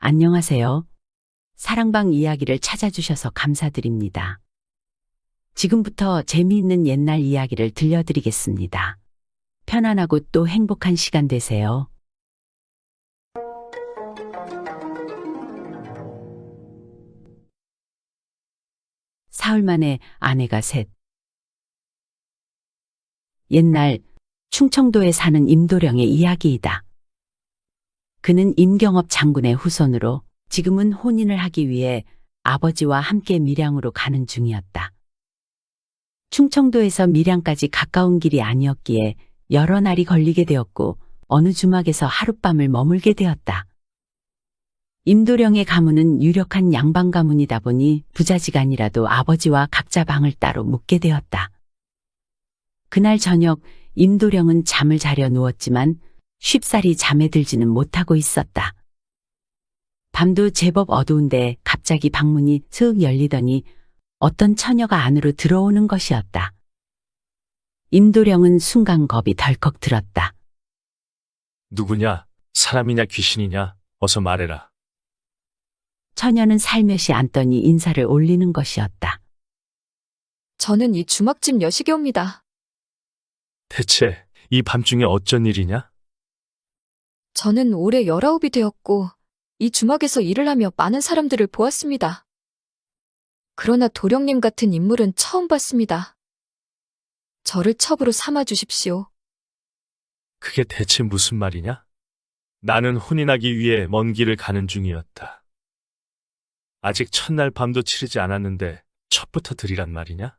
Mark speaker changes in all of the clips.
Speaker 1: 안녕하세요. 사랑방 이야기를 찾아주셔서 감사드립니다. 지금부터 재미있는 옛날 이야기를 들려드리겠습니다. 편안하고 또 행복한 시간 되세요. 사흘 만에 아내가 셋. 옛날 충청도에 사는 임도령의 이야기이다. 그는 임경업 장군의 후손으로 지금은 혼인을 하기 위해 아버지와 함께 밀양으로 가는 중이었다. 충청도에서 밀양까지 가까운 길이 아니었기에 여러 날이 걸리게 되었고 어느 주막에서 하룻밤을 머물게 되었다. 임도령의 가문은 유력한 양반 가문이다 보니 부자지간이라도 아버지와 각자 방을 따로 묵게 되었다. 그날 저녁 임도령은 잠을 자려 누웠지만 쉽사리 잠에 들지는 못하고 있었다. 밤도 제법 어두운데 갑자기 방문이 슥 열리더니 어떤 처녀가 안으로 들어오는 것이었다. 임도령은 순간 겁이 덜컥 들었다.
Speaker 2: 누구냐? 사람이냐 귀신이냐? 어서 말해라.
Speaker 1: 처녀는 살며시 앉더니 인사를 올리는 것이었다.
Speaker 3: 저는 이 주막집 여시기옵니다.
Speaker 2: 대체 이 밤중에 어쩐 일이냐?
Speaker 3: 저는 올해 19이 되었고 이 주막에서 일을 하며 많은 사람들을 보았습니다. 그러나 도령님 같은 인물은 처음 봤습니다. 저를 첩으로 삼아 주십시오.
Speaker 2: 그게 대체 무슨 말이냐? 나는 혼인하기 위해 먼 길을 가는 중이었다. 아직 첫날 밤도 치르지 않았는데 첩부터 드리란 말이냐?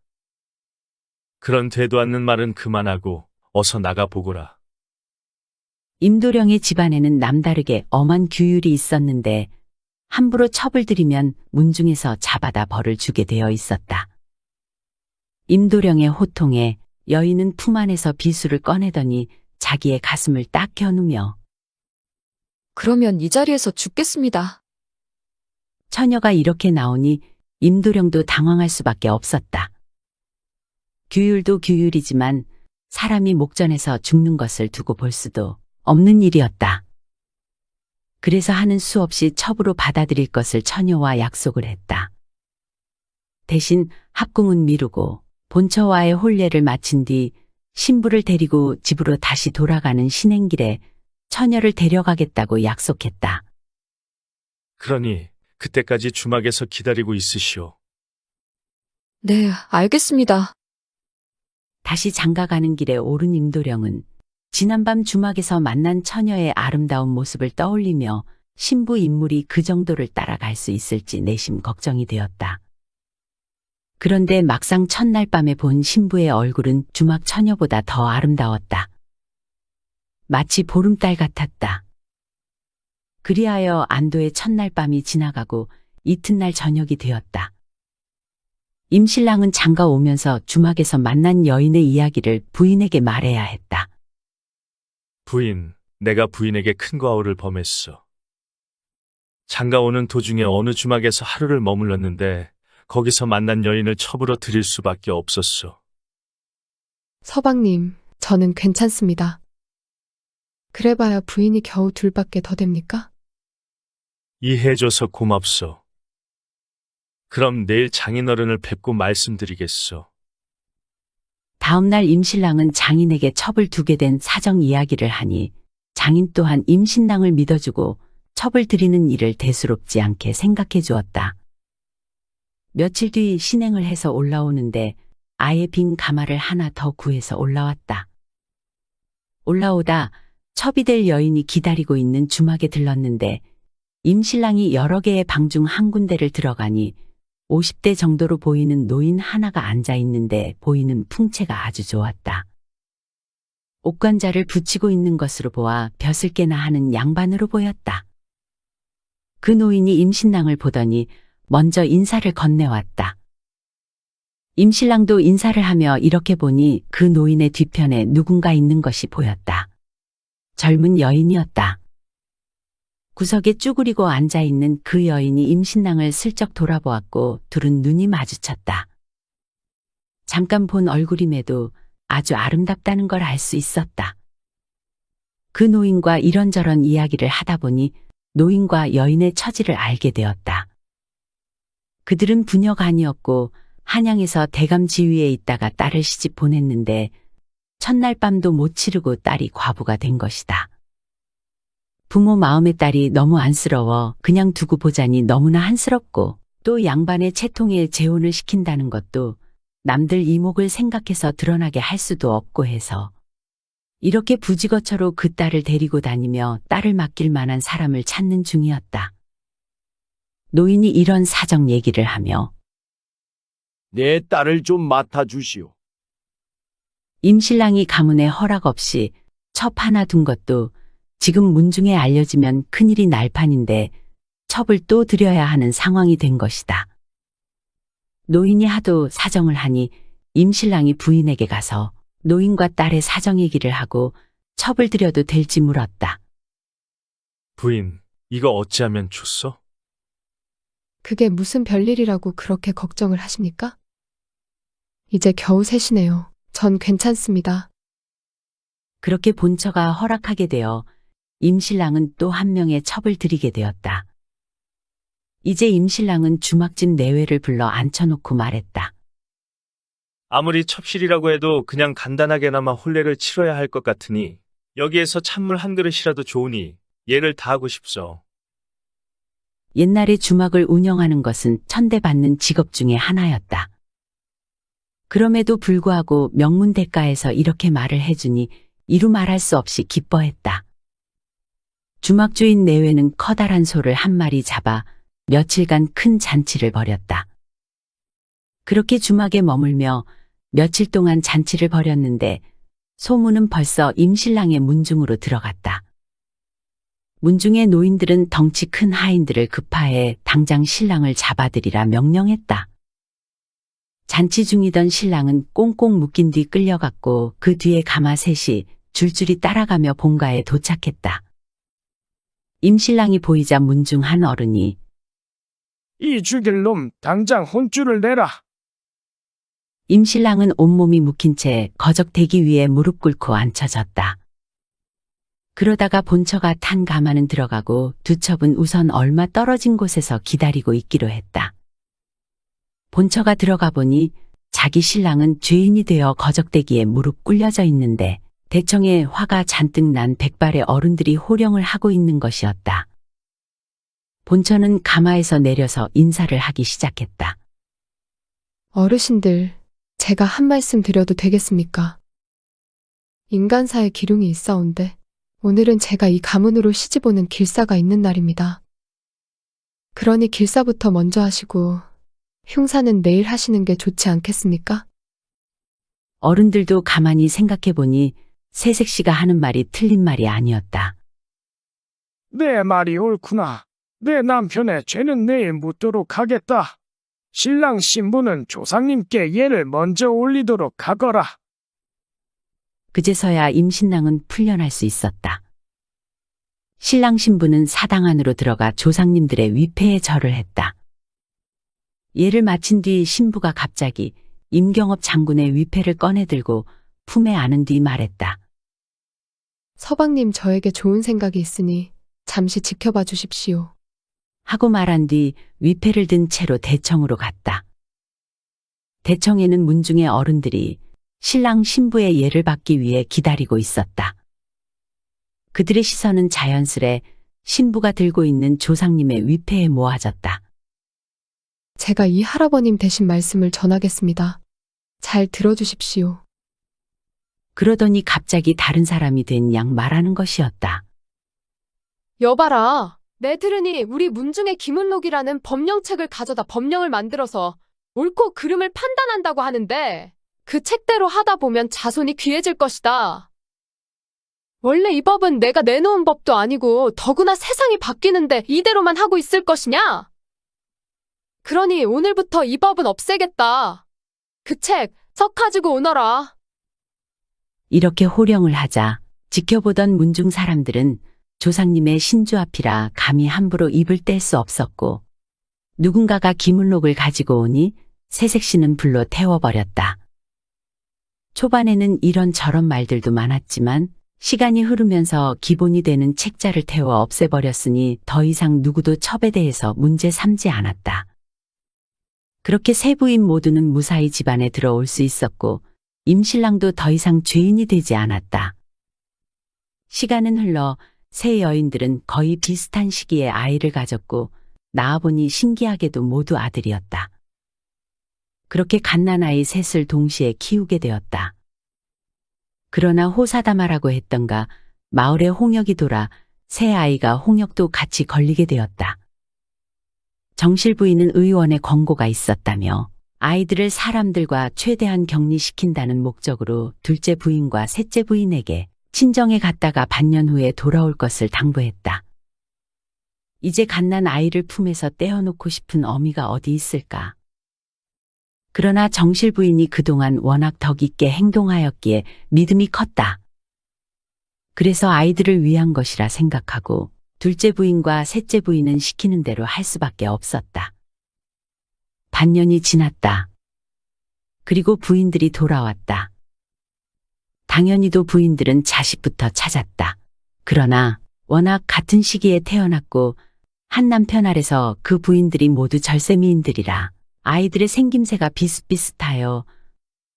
Speaker 2: 그런 되도 않는 말은 그만하고 어서 나가 보거라.
Speaker 1: 임도령의 집안에는 남다르게 엄한 규율이 있었는데 함부로 첩을 들이면 문중에서 잡아다 벌을 주게 되어 있었다. 임도령의 호통에 여인은 품 안에서 비수를 꺼내더니 자기의 가슴을 딱 겨누며
Speaker 3: 그러면 이 자리에서 죽겠습니다.
Speaker 1: 처녀가 이렇게 나오니 임도령도 당황할 수밖에 없었다. 규율도 규율이지만 사람이 목전에서 죽는 것을 두고 볼 수도 없는 일이었다. 그래서 하는 수 없이 첩으로 받아들일 것을 처녀와 약속을 했다. 대신 합궁은 미루고 본처와의 혼례를 마친 뒤 신부를 데리고 집으로 다시 돌아가는 신행길에 처녀를 데려가겠다고 약속했다.
Speaker 2: 그러니 그때까지 주막에서 기다리고 있으시오.
Speaker 3: 네, 알겠습니다.
Speaker 1: 다시 장가가는 길에 오른 임도령은 지난밤 주막에서 만난 처녀의 아름다운 모습을 떠올리며 신부 인물이 그 정도를 따라갈 수 있을지 내심 걱정이 되었다. 그런데 막상 첫날 밤에 본 신부의 얼굴은 주막 처녀보다 더 아름다웠다. 마치 보름달 같았다. 그리하여 안도의 첫날 밤이 지나가고 이튿날 저녁이 되었다. 임신랑은 장가 오면서 주막에서 만난 여인의 이야기를 부인에게 말해야 했다.
Speaker 2: 부인, 내가 부인에게 큰 과오를 범했어. 장가 오는 도중에 어느 주막에서 하루를 머물렀는데 거기서 만난 여인을 첩으로 드릴 수밖에 없었어.
Speaker 4: 서방님, 저는 괜찮습니다. 그래봐야 부인이 겨우 둘밖에 더 됩니까?
Speaker 2: 이해해줘서 고맙소. 그럼 내일 장인어른을 뵙고 말씀드리겠소.
Speaker 1: 다음날 임신랑은 장인에게 첩을 두게 된 사정 이야기를 하니 장인 또한 임신랑을 믿어주고 첩을 드리는 일을 대수롭지 않게 생각해 주었다. 며칠 뒤 신행을 해서 올라오는데 아예 빈 가마를 하나 더 구해서 올라왔다. 올라오다 첩이 될 여인이 기다리고 있는 주막에 들렀는데 임신랑이 여러 개의 방 중 한 군데를 들어가니 50대 정도로 보이는 노인 하나가 앉아 있는데 보이는 풍채가 아주 좋았다. 옥관자를 붙이고 있는 것으로 보아 벼슬 깨나 하는 양반으로 보였다. 그 노인이 임신랑을 보더니 먼저 인사를 건네왔다. 임신랑도 인사를 하며 이렇게 보니 그 노인의 뒤편에 누군가 있는 것이 보였다. 젊은 여인이었다. 구석에 쭈그리고 앉아있는 그 여인이 임신랑을 슬쩍 돌아보았고 둘은 눈이 마주쳤다. 잠깐 본 얼굴임에도 아주 아름답다는 걸 알 수 있었다. 그 노인과 이런저런 이야기를 하다 보니 노인과 여인의 처지를 알게 되었다. 그들은 부녀가 아니었고 한양에서 대감 지위에 있다가 딸을 시집 보냈는데 첫날 밤도 못 치르고 딸이 과부가 된 것이다. 부모 마음의 딸이 너무 안쓰러워 그냥 두고 보자니 너무나 한스럽고 또 양반의 채통에 재혼을 시킨다는 것도 남들 이목을 생각해서 드러나게 할 수도 없고 해서 이렇게 부지거처로 그 딸을 데리고 다니며 딸을 맡길 만한 사람을 찾는 중이었다. 노인이 이런 사정 얘기를 하며
Speaker 5: 내 딸을 좀 맡아주시오.
Speaker 1: 임신랑이 가문에 허락 없이 첩 하나 둔 것도 지금 문중에 알려지면 큰일이 날 판인데 첩을 또 드려야 하는 상황이 된 것이다. 노인이 하도 사정을 하니 임신랑이 부인에게 가서 노인과 딸의 사정 얘기를 하고 첩을 드려도 될지 물었다.
Speaker 2: 부인, 이거 어찌하면 좋소?
Speaker 4: 그게 무슨 별일이라고 그렇게 걱정을 하십니까? 이제 겨우 셋이네요. 전 괜찮습니다.
Speaker 1: 그렇게 본처가 허락하게 되어 임신랑은 또 한 명의 첩을 드리게 되었다. 이제 임신랑은 주막집 내외를 불러 앉혀놓고 말했다.
Speaker 2: 아무리 첩실이라고 해도 그냥 간단하게나마 혼례를 치러야 할 것 같으니 여기에서 찬물 한 그릇이라도 좋으니 예를 다하고 싶소.
Speaker 1: 옛날에 주막을 운영하는 것은 천대받는 직업 중에 하나였다. 그럼에도 불구하고 명문대가에서 이렇게 말을 해주니 이루 말할 수 없이 기뻐했다. 주막주인 내외는 커다란 소를 한 마리 잡아 며칠간 큰 잔치를 벌였다. 그렇게 주막에 머물며 며칠 동안 잔치를 벌였는데 소문은 벌써 임신랑의 문중으로 들어갔다. 문중의 노인들은 덩치 큰 하인들을 급하해 당장 신랑을 잡아들이라 명령했다. 잔치 중이던 신랑은 꽁꽁 묶인 뒤 끌려갔고 그 뒤에 가마 셋이 줄줄이 따라가며 본가에 도착했다. 임신랑이 보이자 문중 한 어른이
Speaker 5: 이 죽일 놈 당장 혼쭐을 내라.
Speaker 1: 임신랑은 온몸이 묶인 채 거적대기 위에 무릎 꿇고 앉혀졌다. 그러다가 본처가 탄 가마는 들어가고 두 첩은 우선 얼마 떨어진 곳에서 기다리고 있기로 했다. 본처가 들어가 보니 자기 신랑은 죄인이 되어 거적대기에 무릎 꿇려져 있는데 대청에 화가 잔뜩 난 백발의 어른들이 호령을 하고 있는 것이었다. 본처는 가마에서 내려서 인사를 하기 시작했다.
Speaker 4: 어르신들, 제가 한 말씀 드려도 되겠습니까? 인간사에 기륭이 있사온데 오늘은 제가 이 가문으로 시집 오는 길사가 있는 날입니다. 그러니 길사부터 먼저 하시고 흉사는 내일 하시는 게 좋지 않겠습니까?
Speaker 1: 어른들도 가만히 생각해 보니 세색 씨가 하는 말이 틀린 말이 아니었다.
Speaker 5: 내 말이 옳구나. 내 남편의 죄는 내일 묻도록 하겠다. 신랑 신부는 조상님께 예를 먼저 올리도록 하거라.
Speaker 1: 그제서야 임신랑은 풀려날 수 있었다. 신랑 신부는 사당 안으로 들어가 조상님들의 위패에 절을 했다. 예를 마친 뒤 신부가 갑자기 임경업 장군의 위패를 꺼내들고 품에 안은 뒤 말했다.
Speaker 4: 서방님 저에게 좋은 생각이 있으니 잠시 지켜봐 주십시오.
Speaker 1: 하고 말한 뒤 위패를 든 채로 대청으로 갔다. 대청에는 문중의 어른들이 신랑 신부의 예를 받기 위해 기다리고 있었다. 그들의 시선은 자연스레 신부가 들고 있는 조상님의 위패에 모아졌다.
Speaker 4: 제가 이 할아버님 대신 말씀을 전하겠습니다. 잘 들어주십시오.
Speaker 1: 그러더니 갑자기 다른 사람이 된 양 말하는 것이었다.
Speaker 6: 여봐라. 내 들으니 우리 문중의 기문록이라는 법령책을 가져다 법령을 만들어서 옳고 그름을 판단한다고 하는데 그 책대로 하다 보면 자손이 귀해질 것이다. 원래 이 법은 내가 내놓은 법도 아니고 더구나 세상이 바뀌는데 이대로만 하고 있을 것이냐? 그러니 오늘부터 이 법은 없애겠다. 그 책 석 가지고 오너라.
Speaker 1: 이렇게 호령을 하자 지켜보던 문중 사람들은 조상님의 신주 앞이라 감히 함부로 입을 뗄 수 없었고 누군가가 기물록을 가지고 오니 새색시는 불로 태워버렸다. 초반에는 이런 저런 말들도 많았지만 시간이 흐르면서 기본이 되는 책자를 태워 없애버렸으니 더 이상 누구도 첩에 대해서 문제 삼지 않았다. 그렇게 세 부인 모두는 무사히 집안에 들어올 수 있었고 임신랑도 더 이상 죄인이 되지 않았다. 시간은 흘러 세 여인들은 거의 비슷한 시기에 아이를 가졌고 낳아보니 신기하게도 모두 아들이었다. 그렇게 갓난아이 셋을 동시에 키우게 되었다. 그러나 호사다마라고 했던가 마을에 홍역이 돌아 새 아이가 홍역도 같이 걸리게 되었다. 정실 부인은 의원의 권고가 있었다며 아이들을 사람들과 최대한 격리시킨다는 목적으로 둘째 부인과 셋째 부인에게 친정에 갔다가 반년 후에 돌아올 것을 당부했다. 이제 갓난 아이를 품에서 떼어놓고 싶은 어미가 어디 있을까? 그러나 정실 부인이 그동안 워낙 덕 있게 행동하였기에 믿음이 컸다. 그래서 아이들을 위한 것이라 생각하고 둘째 부인과 셋째 부인은 시키는 대로 할 수밖에 없었다. 반년이 지났다. 그리고 부인들이 돌아왔다. 당연히도 부인들은 자식부터 찾았다. 그러나 워낙 같은 시기에 태어났고 한 남편 아래서 그 부인들이 모두 절세미인들이라 아이들의 생김새가 비슷비슷하여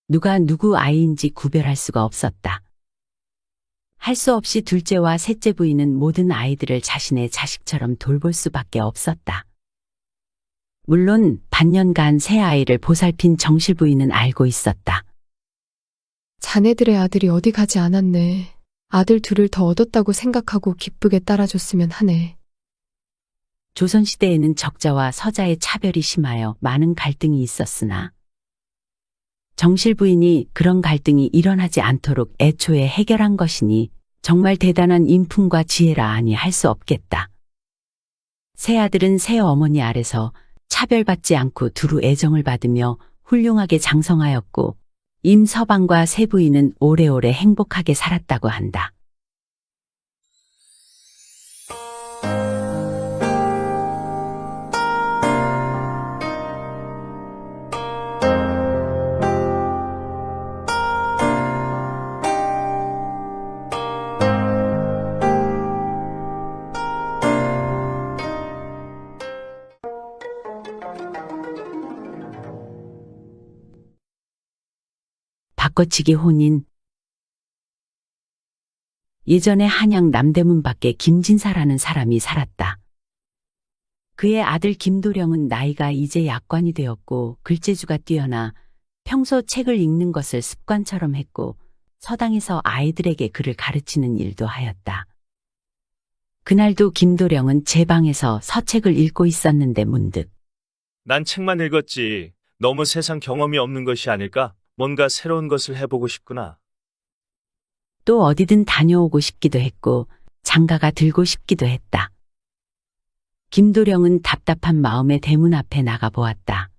Speaker 1: 누가 누구 아이인지 구별할 수가 없었다. 할 수 없이 둘째와 셋째 부인은 모든 아이들을 자신의 자식처럼 돌볼 수밖에 없었다. 물론 반년간 새 아이를 보살핀 정실 부인은 알고 있었다.
Speaker 4: 자네들의 아들이 어디 가지 않았네. 아들 둘을 더 얻었다고 생각하고 기쁘게 따라줬으면 하네.
Speaker 1: 조선시대에는 적자와 서자의 차별이 심하여 많은 갈등이 있었으나 정실 부인이 그런 갈등이 일어나지 않도록 애초에 해결한 것이니 정말 대단한 인품과 지혜라 아니 할 수 없겠다. 새 아들은 새 어머니 아래서 차별받지 않고 두루 애정을 받으며 훌륭하게 장성하였고 임서방과 새 부인은 오래오래 행복하게 살았다고 한다. 바꿔치기 혼인. 예전에 한양 남대문 밖에 김진사라는 사람이 살았다. 그의 아들 김도령은 나이가 이제 약관이 되었고 글재주가 뛰어나 평소 책을 읽는 것을 습관처럼 했고 서당에서 아이들에게 글을 가르치는 일도 하였다. 그날도 김도령은 제 방에서 서책을 읽고 있었는데 문득
Speaker 2: 난 책만 읽었지. 너무 세상 경험이 없는 것이 아닐까? 뭔가 새로운 것을 해보고 싶구나.
Speaker 1: 또 어디든 다녀오고 싶기도 했고 장가가 들고 싶기도 했다. 김도령은 답답한 마음에 대문 앞에 나가 보았다.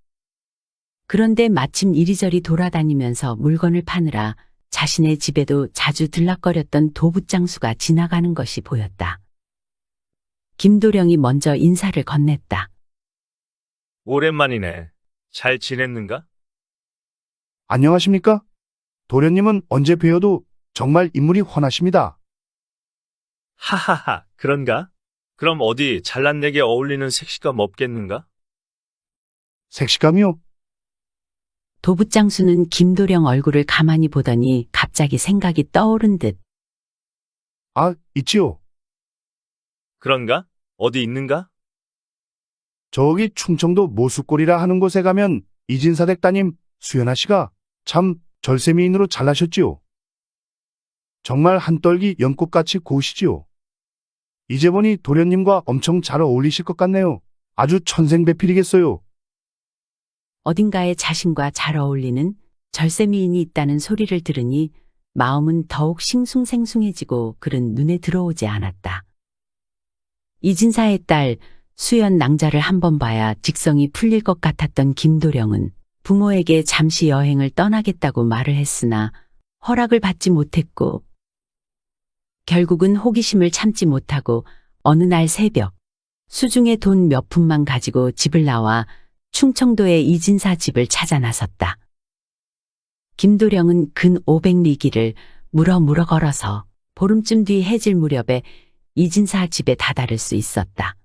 Speaker 1: 그런데 마침 이리저리 돌아다니면서 물건을 파느라 자신의 집에도 자주 들락거렸던 도부장수가 지나가는 것이 보였다. 김도령이 먼저 인사를 건넸다.
Speaker 2: 오랜만이네. 잘 지냈는가?
Speaker 7: 안녕하십니까? 도련님은 언제 뵈어도 정말 인물이 훤하십니다.
Speaker 2: 하하하, 그런가? 그럼 어디 잘난 내게 어울리는 색시감 없겠는가?
Speaker 7: 색시감이요?
Speaker 1: 도부장수는 김도령 얼굴을 가만히 보더니 갑자기 생각이 떠오른 듯
Speaker 7: 아, 있지요.
Speaker 2: 그런가? 어디 있는가?
Speaker 7: 저기 충청도 모수골이라 하는 곳에 가면 이진사댁 따님 수연아 씨가 참 절세미인으로 잘나셨지요. 정말 한떨기 연꽃같이 고우시지요. 이제 보니 도련님과 엄청 잘 어울리실 것 같네요. 아주 천생배필이겠어요.
Speaker 1: 어딘가에 자신과 잘 어울리는 절세미인이 있다는 소리를 들으니 마음은 더욱 싱숭생숭해지고 글은 눈에 들어오지 않았다. 이진사의 딸 수연 낭자를 한번 봐야 직성이 풀릴 것 같았던 김도령은 부모에게 잠시 여행을 떠나겠다고 말을 했으나 허락을 받지 못했고 결국은 호기심을 참지 못하고 어느 날 새벽 수중에 돈 몇 푼만 가지고 집을 나와 충청도의 이진사 집을 찾아 나섰다. 김도령은 근 500리기를 물어 걸어서 보름쯤 뒤 해질 무렵에 이진사 집에 다다를 수 있었다.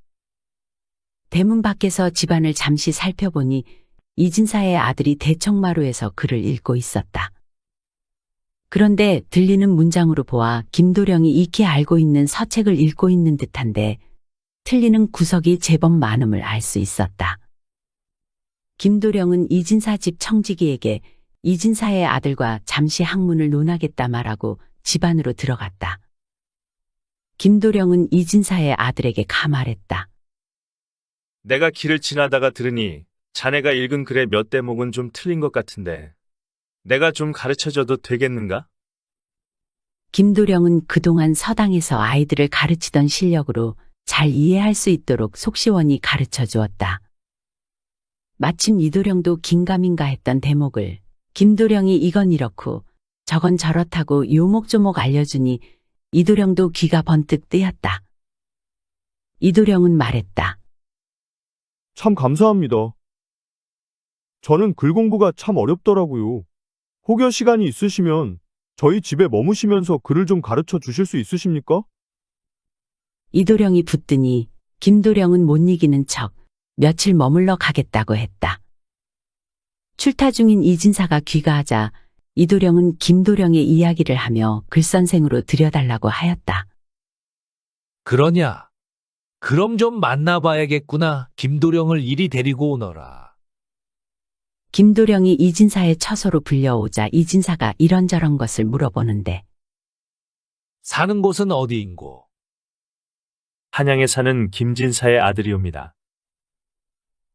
Speaker 1: 대문 밖에서 집안을 잠시 살펴보니 이진사의 아들이 대청마루에서 글을 읽고 있었다. 그런데 들리는 문장으로 보아 김도령이 익히 알고 있는 서책을 읽고 있는 듯한데 틀리는 구석이 제법 많음을 알 수 있었다. 김도령은 이진사 집 청지기에게 이진사의 아들과 잠시 학문을 논하겠다 말하고 집 안으로 들어갔다. 김도령은 이진사의 아들에게 가말했다.
Speaker 2: 내가 길을 지나다가 들으니 자네가 읽은 글의 몇 대목은 좀 틀린 것 같은데 내가 좀 가르쳐줘도 되겠는가?
Speaker 1: 김도령은 그동안 서당에서 아이들을 가르치던 실력으로 잘 이해할 수 있도록 속시원히 가르쳐 주었다. 마침 이도령도 긴가민가 했던 대목을 김도령이 이건 이렇고 저건 저렇다고 요목조목 알려주니 이도령도 귀가 번뜩 뜨였다. 이도령은 말했다.
Speaker 8: 참 감사합니다. 저는 글 공부가 참 어렵더라고요. 혹여 시간이 있으시면 저희 집에 머무시면서 글을 좀 가르쳐 주실 수 있으십니까?
Speaker 1: 이도령이 붙더니 김도령은 못 이기는 척 며칠 머물러 가겠다고 했다. 출타 중인 이진사가 귀가하자 이도령은 김도령의 이야기를 하며 글선생으로 들여달라고 하였다.
Speaker 9: 그러냐? 그럼 좀 만나봐야겠구나. 김도령을 이리 데리고 오너라.
Speaker 1: 김도령이 이진사의 처소로 불려오자 이진사가 이런저런 것을 물어보는데
Speaker 9: 사는 곳은 어디인고?
Speaker 2: 한양에 사는 김진사의 아들이옵니다.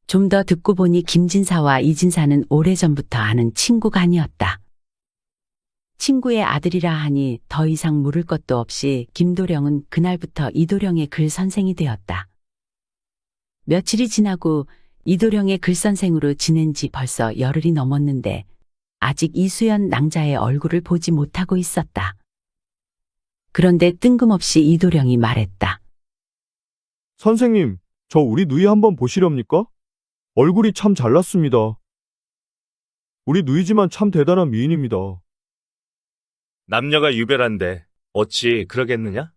Speaker 1: 좀 더 듣고 보니 김진사와 이진사는 오래전부터 아는 친구가 아니었다. 친구의 아들이라 하니 더 이상 물을 것도 없이 김도령은 그날부터 이도령의 글 선생이 되었다. 며칠이 지나고 이도령의 글 선생으로 지낸 지 벌써 열흘이 넘었는데 아직 이수연 낭자의 얼굴을 보지 못하고 있었다. 그런데 뜬금없이 이도령이 말했다.
Speaker 8: 선생님, 저 우리 누이 한번 보시렵니까? 얼굴이 참 잘났습니다. 우리 누이지만 참 대단한 미인입니다.
Speaker 2: 남녀가 유별한데 어찌 그러겠느냐?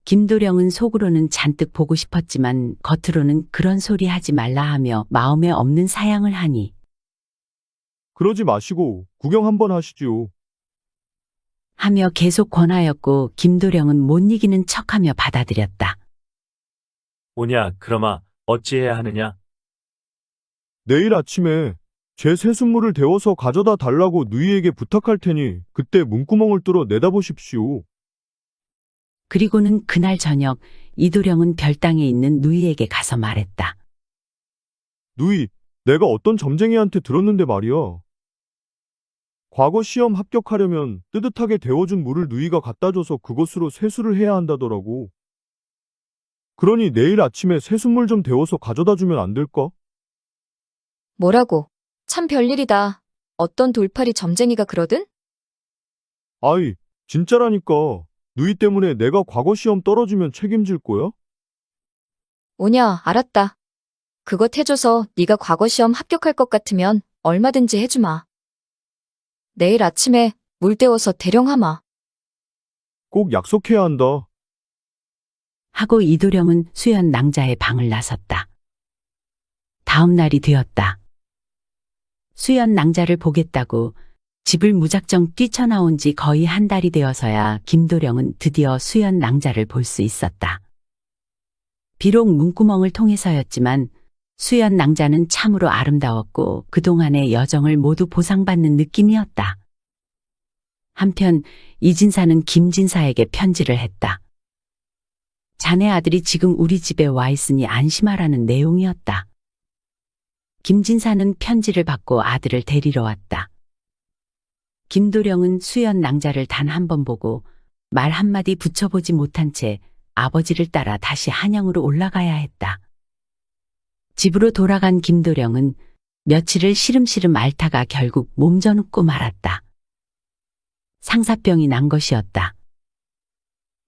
Speaker 1: 김도령은 속으로는 잔뜩 보고 싶었지만 겉으로는 그런 소리 하지 말라 하며 마음에 없는 사양을 하니
Speaker 8: 그러지 마시고 구경 한번 하시지요.
Speaker 1: 하며 계속 권하였고 김도령은 못 이기는 척하며 받아들였다.
Speaker 2: 오냐, 그러마 어찌해야 하느냐?
Speaker 8: 내일 아침에 제 새순물을 데워서 가져다 달라고 누이에게 부탁할 테니 그때 문구멍을 뚫어 내다보십시오.
Speaker 1: 그리고는 그날 저녁 이도령은 별당에 있는 누이에게 가서 말했다.
Speaker 8: 누이, 내가 어떤 점쟁이한테 들었는데 말이야. 과거 시험 합격하려면 뜨뜻하게 데워준 물을 누이가 갖다 줘서 그것으로 세수를 해야 한다더라고. 그러니 내일 아침에 새순물 좀 데워서 가져다 주면 안 될까?
Speaker 3: 뭐라고? 참 별일이다. 어떤 돌팔이 점쟁이가 그러든?
Speaker 8: 아이, 진짜라니까. 누이 때문에 내가 과거 시험 떨어지면 책임질 거야?
Speaker 3: 오냐, 알았다. 그것 해줘서 네가 과거 시험 합격할 것 같으면 얼마든지 해주마. 내일 아침에 물 데워서 대령하마.
Speaker 8: 꼭 약속해야 한다.
Speaker 1: 하고 이도령은 수연 낭자의 방을 나섰다. 다음 날이 되었다. 수연 낭자를 보겠다고 집을 무작정 뛰쳐나온 지 거의 한 달이 되어서야 김도령은 드디어 수연 낭자를 볼 수 있었다. 비록 문구멍을 통해서였지만 수연 낭자는 참으로 아름다웠고 그동안의 여정을 모두 보상받는 느낌이었다. 한편 이진사는 김진사에게 편지를 했다. 자네 아들이 지금 우리 집에 와 있으니 안심하라는 내용이었다. 김진사는 편지를 받고 아들을 데리러 왔다. 김도령은 수연 낭자를 단 한 번 보고 말 한마디 붙여보지 못한 채 아버지를 따라 다시 한양으로 올라가야 했다. 집으로 돌아간 김도령은 며칠을 시름시름 앓다가 결국 몸져눕고 말았다. 상사병이 난 것이었다.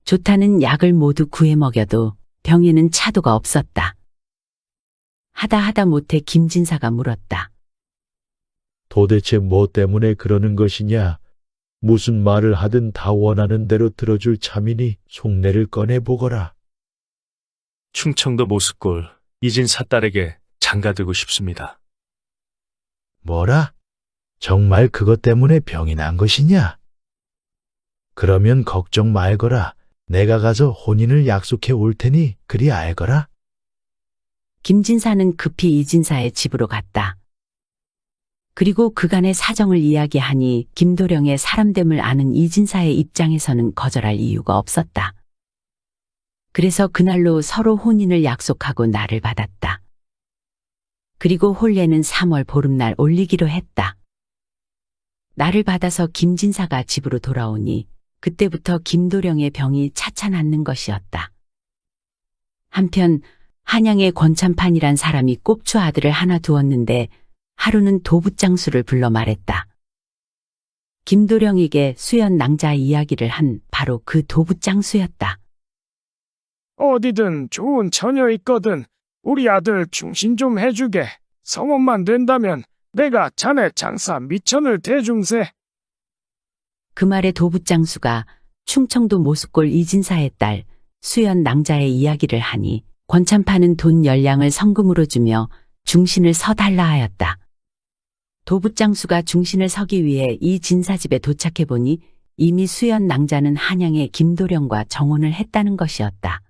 Speaker 1: 좋다는 약을 모두 구해 먹여도 병에는 차도가 없었다. 하다 못해 김진사가 물었다.
Speaker 10: 도대체 뭐 때문에 그러는 것이냐? 무슨 말을 하든 다 원하는 대로 들어줄 참이니 속내를 꺼내보거라.
Speaker 2: 충청도 모습골 이진사 딸에게 장가들고 싶습니다.
Speaker 10: 뭐라? 정말 그것 때문에 병이 난 것이냐? 그러면 걱정 말거라. 내가 가서 혼인을 약속해 올 테니 그리 알거라.
Speaker 1: 김진사는 급히 이진사의 집으로 갔다. 그리고 그간의 사정을 이야기하니 김도령의 사람됨을 아는 이진사의 입장에서는 거절할 이유가 없었다. 그래서 그날로 서로 혼인을 약속하고 날을 받았다. 그리고 혼례는 3월 보름날 올리기로 했다. 날을 받아서 김진사가 집으로 돌아오니 그때부터 김도령의 병이 차차 낫는 것이었다. 한편 한양에 권찬판이란 사람이 꼽추 아들을 하나 두었는데 하루는 도붓장수를 불러 말했다. 김도령에게 수연 낭자 이야기를 한 바로 그 도붓장수였다.
Speaker 5: 어디든 좋은 처녀 있거든. 우리 아들 충신 좀 해주게. 성혼만 된다면 내가 자네 장사 미천을 대중세.
Speaker 1: 그 말에 도붓장수가 충청도 모숫골 이진사의 딸 수연 낭자의 이야기를 하니 권찬판은 돈 10량을 성금으로 주며 중신을 서달라 하였다. 도붓장수가 중신을 서기 위해 이 진사집에 도착해 보니 이미 수연 낭자는 한양의 김도령과 정혼을 했다는 것이었다.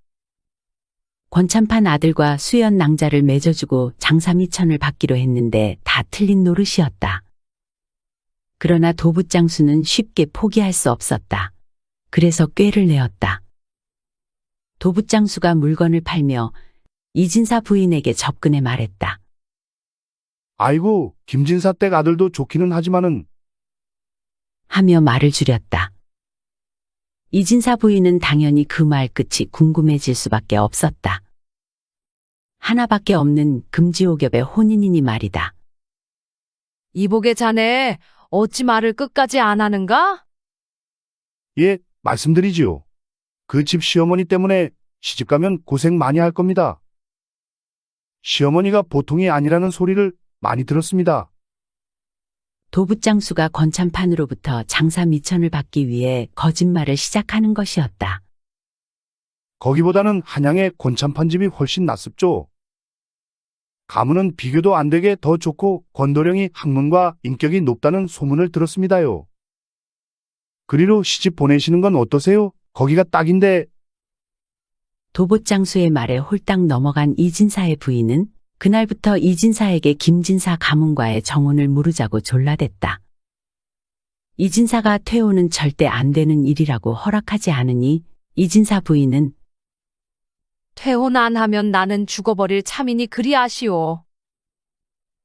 Speaker 1: 권찬판 아들과 수연 낭자를 맺어주고 장사 미천을 받기로 했는데 다 틀린 노릇이었다. 그러나 도붓장수는 쉽게 포기할 수 없었다. 그래서 꾀를 내었다. 도붓장수가 물건을 팔며 이진사 부인에게 접근해 말했다.
Speaker 7: 아이고, 김진사 댁 아들도 좋기는 하지만은
Speaker 1: 하며 말을 줄였다. 이진사 부인은 당연히 그 말 끝이 궁금해질 수밖에 없었다. 하나밖에 없는 금지옥엽의 혼인이니 말이다.
Speaker 6: 이복의 자네, 어찌 말을 끝까지 안 하는가?
Speaker 7: 예, 말씀드리지요. 그 집 시어머니 때문에 시집가면 고생 많이 할 겁니다. 시어머니가 보통이 아니라는 소리를 많이 들었습니다.
Speaker 1: 도붓장수가 권찬판으로부터 장사 미천을 받기 위해 거짓말을 시작하는 것이었다.
Speaker 7: 거기보다는 한양의 권찬판 집이 훨씬 낫습죠. 가문은 비교도 안 되게 더 좋고 권도령이 학문과 인격이 높다는 소문을 들었습니다요. 그리로 시집 보내시는 건 어떠세요? 거기가 딱인데.
Speaker 1: 도봇장수의 말에 홀딱 넘어간 이진사의 부인은 그날부터 이진사에게 김진사 가문과의 정혼을 물으자고 졸라댔다. 이진사가 퇴혼은 절대 안 되는 일이라고 허락하지 않으니 이진사 부인은
Speaker 6: 퇴혼 안 하면 나는 죽어버릴 참이니 그리 아시오.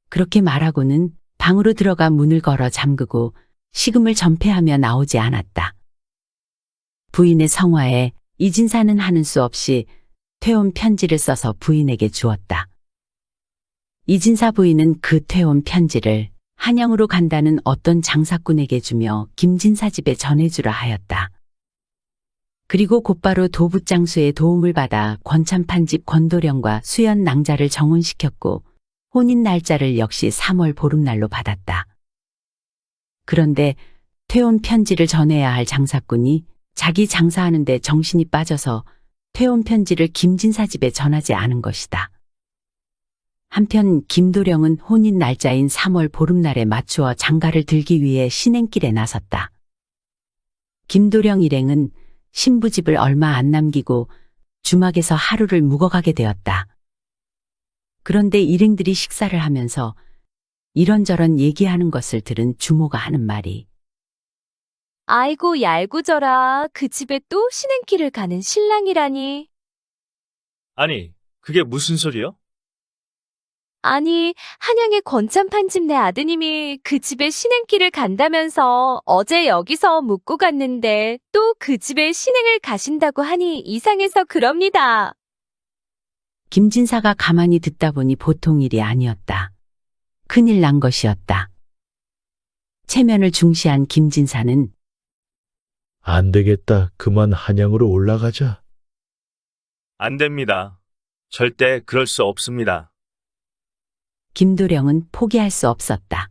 Speaker 1: 그렇게 말하고는 방으로 들어가 문을 걸어 잠그고 식음을 전폐하며 나오지 않았다. 부인의 성화에 이진사는 하는 수 없이 퇴혼 편지를 써서 부인에게 주었다. 이진사 부인은 그 퇴혼 편지를 한양으로 간다는 어떤 장사꾼에게 주며 김진사 집에 전해주라 하였다. 그리고 곧바로 도붓장수의 도움을 받아 권찬판 집 권도령과 수연 낭자를 정혼시켰고 혼인 날짜를 역시 3월 보름날로 받았다. 그런데 퇴혼 편지를 전해야 할 장사꾼이 자기 장사하는데 정신이 빠져서 퇴혼 편지를 김진사 집에 전하지 않은 것이다. 한편 김도령은 혼인 날짜인 3월 보름날에 맞추어 장가를 들기 위해 신행길에 나섰다. 김도령 일행은 신부집을 얼마 안 남기고 주막에서 하루를 묵어가게 되었다. 그런데 일행들이 식사를 하면서 이런저런 얘기하는 것을 들은 주모가 하는 말이
Speaker 11: 아이고 얄궂어라. 그 집에 또 신행길을 가는 신랑이라니.
Speaker 2: 아니, 그게 무슨 소리요?
Speaker 11: 아니, 한양의 권찬판 집 내 아드님이 그 집에 신행길을 간다면서 어제 여기서 묵고 갔는데 또 그 집에 신행을 가신다고 하니 이상해서 그럽니다.
Speaker 1: 김진사가 가만히 듣다 보니 보통 일이 아니었다. 큰일 난 것이었다. 체면을 중시한 김진사는
Speaker 10: 안 되겠다. 그만 한양으로 올라가자.
Speaker 2: 안 됩니다. 절대 그럴 수 없습니다.
Speaker 1: 김도령은 포기할 수 없었다.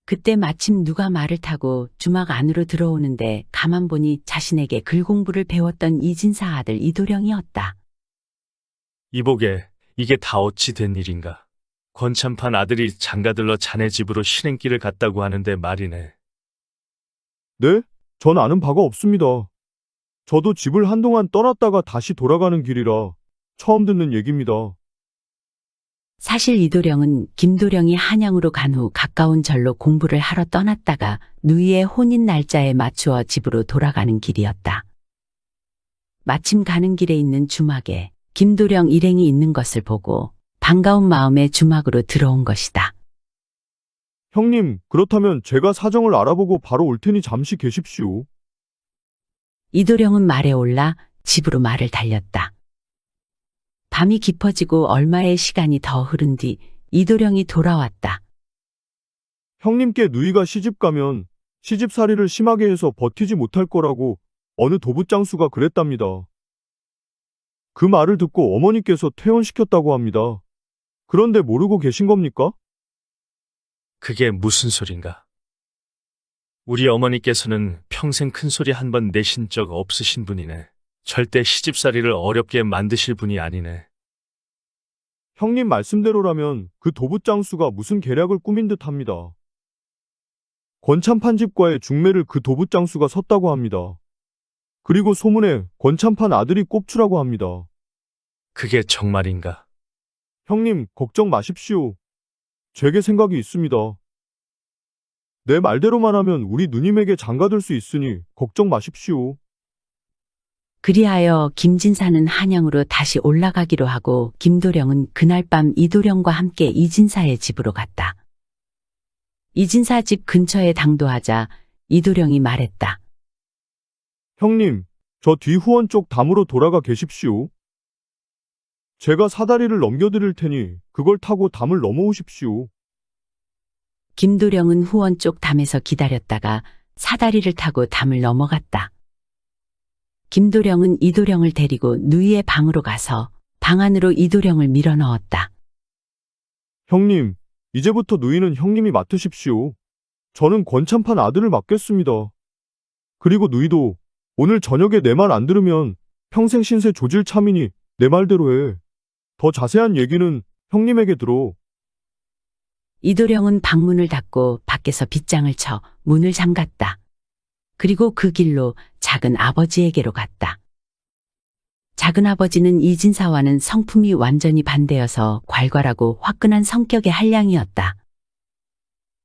Speaker 1: 그때 마침 누가 말을 타고 주막 안으로 들어오는데 가만 보니 자신에게 글 공부를 배웠던 이진사 아들 이도령이었다.
Speaker 2: 이보게, 이게 다 어찌 된 일인가? 권참판 아들이 장가들러 자네 집으로 신행길을 갔다고 하는데 말이네.
Speaker 8: 네? 전 아는 바가 없습니다. 저도 집을 한동안 떠났다가 다시 돌아가는 길이라 처음 듣는 얘기입니다.
Speaker 1: 사실 이도령은 김도령이 한양으로 간 후 가까운 절로 공부를 하러 떠났다가 누이의 혼인 날짜에 맞추어 집으로 돌아가는 길이었다. 마침 가는 길에 있는 주막에 김도령 일행이 있는 것을 보고 반가운 마음에 주막으로 들어온 것이다.
Speaker 8: 형님, 그렇다면 제가 사정을 알아보고 바로 올 테니 잠시 계십시오.
Speaker 1: 이도령은 말에 올라 집으로 말을 달렸다. 밤이 깊어지고 얼마의 시간이 더 흐른 뒤 이도령이 돌아왔다.
Speaker 8: 형님께 누이가 시집 가면 시집살이를 심하게 해서 버티지 못할 거라고 어느 도부장수가 그랬답니다. 그 말을 듣고 어머니께서 퇴원시켰다고 합니다. 그런데 모르고 계신 겁니까?
Speaker 2: 그게 무슨 소린가? 우리 어머니께서는 평생 큰 소리 한 번 내신 적 없으신 분이네. 절대 시집살이를 어렵게 만드실 분이 아니네.
Speaker 8: 형님 말씀대로라면 그 도부장수가 무슨 계략을 꾸민 듯 합니다. 권참판 집과의 중매를 그 도부장수가 섰다고 합니다. 그리고 소문에 권참판 아들이 꼽추라고 합니다.
Speaker 2: 그게 정말인가?
Speaker 8: 형님, 걱정 마십시오. 제게 생각이 있습니다. 내 말대로만 하면 우리 누님에게 장가들 수 있으니 걱정 마십시오.
Speaker 1: 그리하여 김진사는 한양으로 다시 올라가기로 하고 김도령은 그날 밤 이도령과 함께 이진사의 집으로 갔다. 이진사 집 근처에 당도하자 이도령이 말했다.
Speaker 8: 형님, 저 뒤 후원 쪽 담으로 돌아가 계십시오. 제가 사다리를 넘겨드릴 테니 그걸 타고 담을 넘어오십시오.
Speaker 1: 김도령은 후원 쪽 담에서 기다렸다가 사다리를 타고 담을 넘어갔다. 김도령은 이도령을 데리고 누이의 방으로 가서 방 안으로 이도령을 밀어 넣었다.
Speaker 8: 형님, 이제부터 누이는 형님이 맡으십시오. 저는 권참판 아들을 맡겠습니다. 그리고 누이도 오늘 저녁에 내 말 안 들으면 평생 신세 조질 참이니 내 말대로 해. 더 자세한 얘기는 형님에게 들어.
Speaker 1: 이도령은 방문을 닫고 밖에서 빗장을 쳐 문을 잠갔다. 그리고 그 길로 작은 아버지에게로 갔다. 작은 아버지는 이진사와는 성품이 완전히 반대여서 괄괄하고 화끈한 성격의 한량이었다.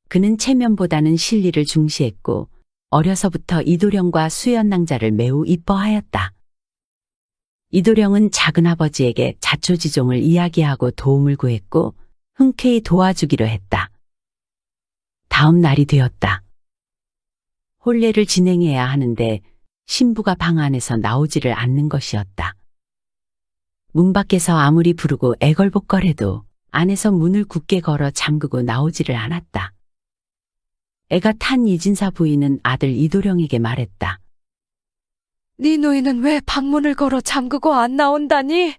Speaker 1: 그는 체면보다는 실리를 중시했고 어려서부터 이도령과 수연낭자를 매우 이뻐하였다. 이도령은 작은 아버지에게 자초지종을 이야기하고 도움을 구했고 흔쾌히 도와주기로 했다. 다음 날이 되었다. 혼례를 진행해야 하는데 신부가 방 안에서 나오지를 않는 것이었다. 문 밖에서 아무리 부르고 애걸복걸해도 안에서 문을 굳게 걸어 잠그고 나오지를 않았다. 애가 탄 이진사 부인은 아들 이도령에게 말했다.
Speaker 3: 네 누이는 왜 방문을 걸어 잠그고 안 나온다니?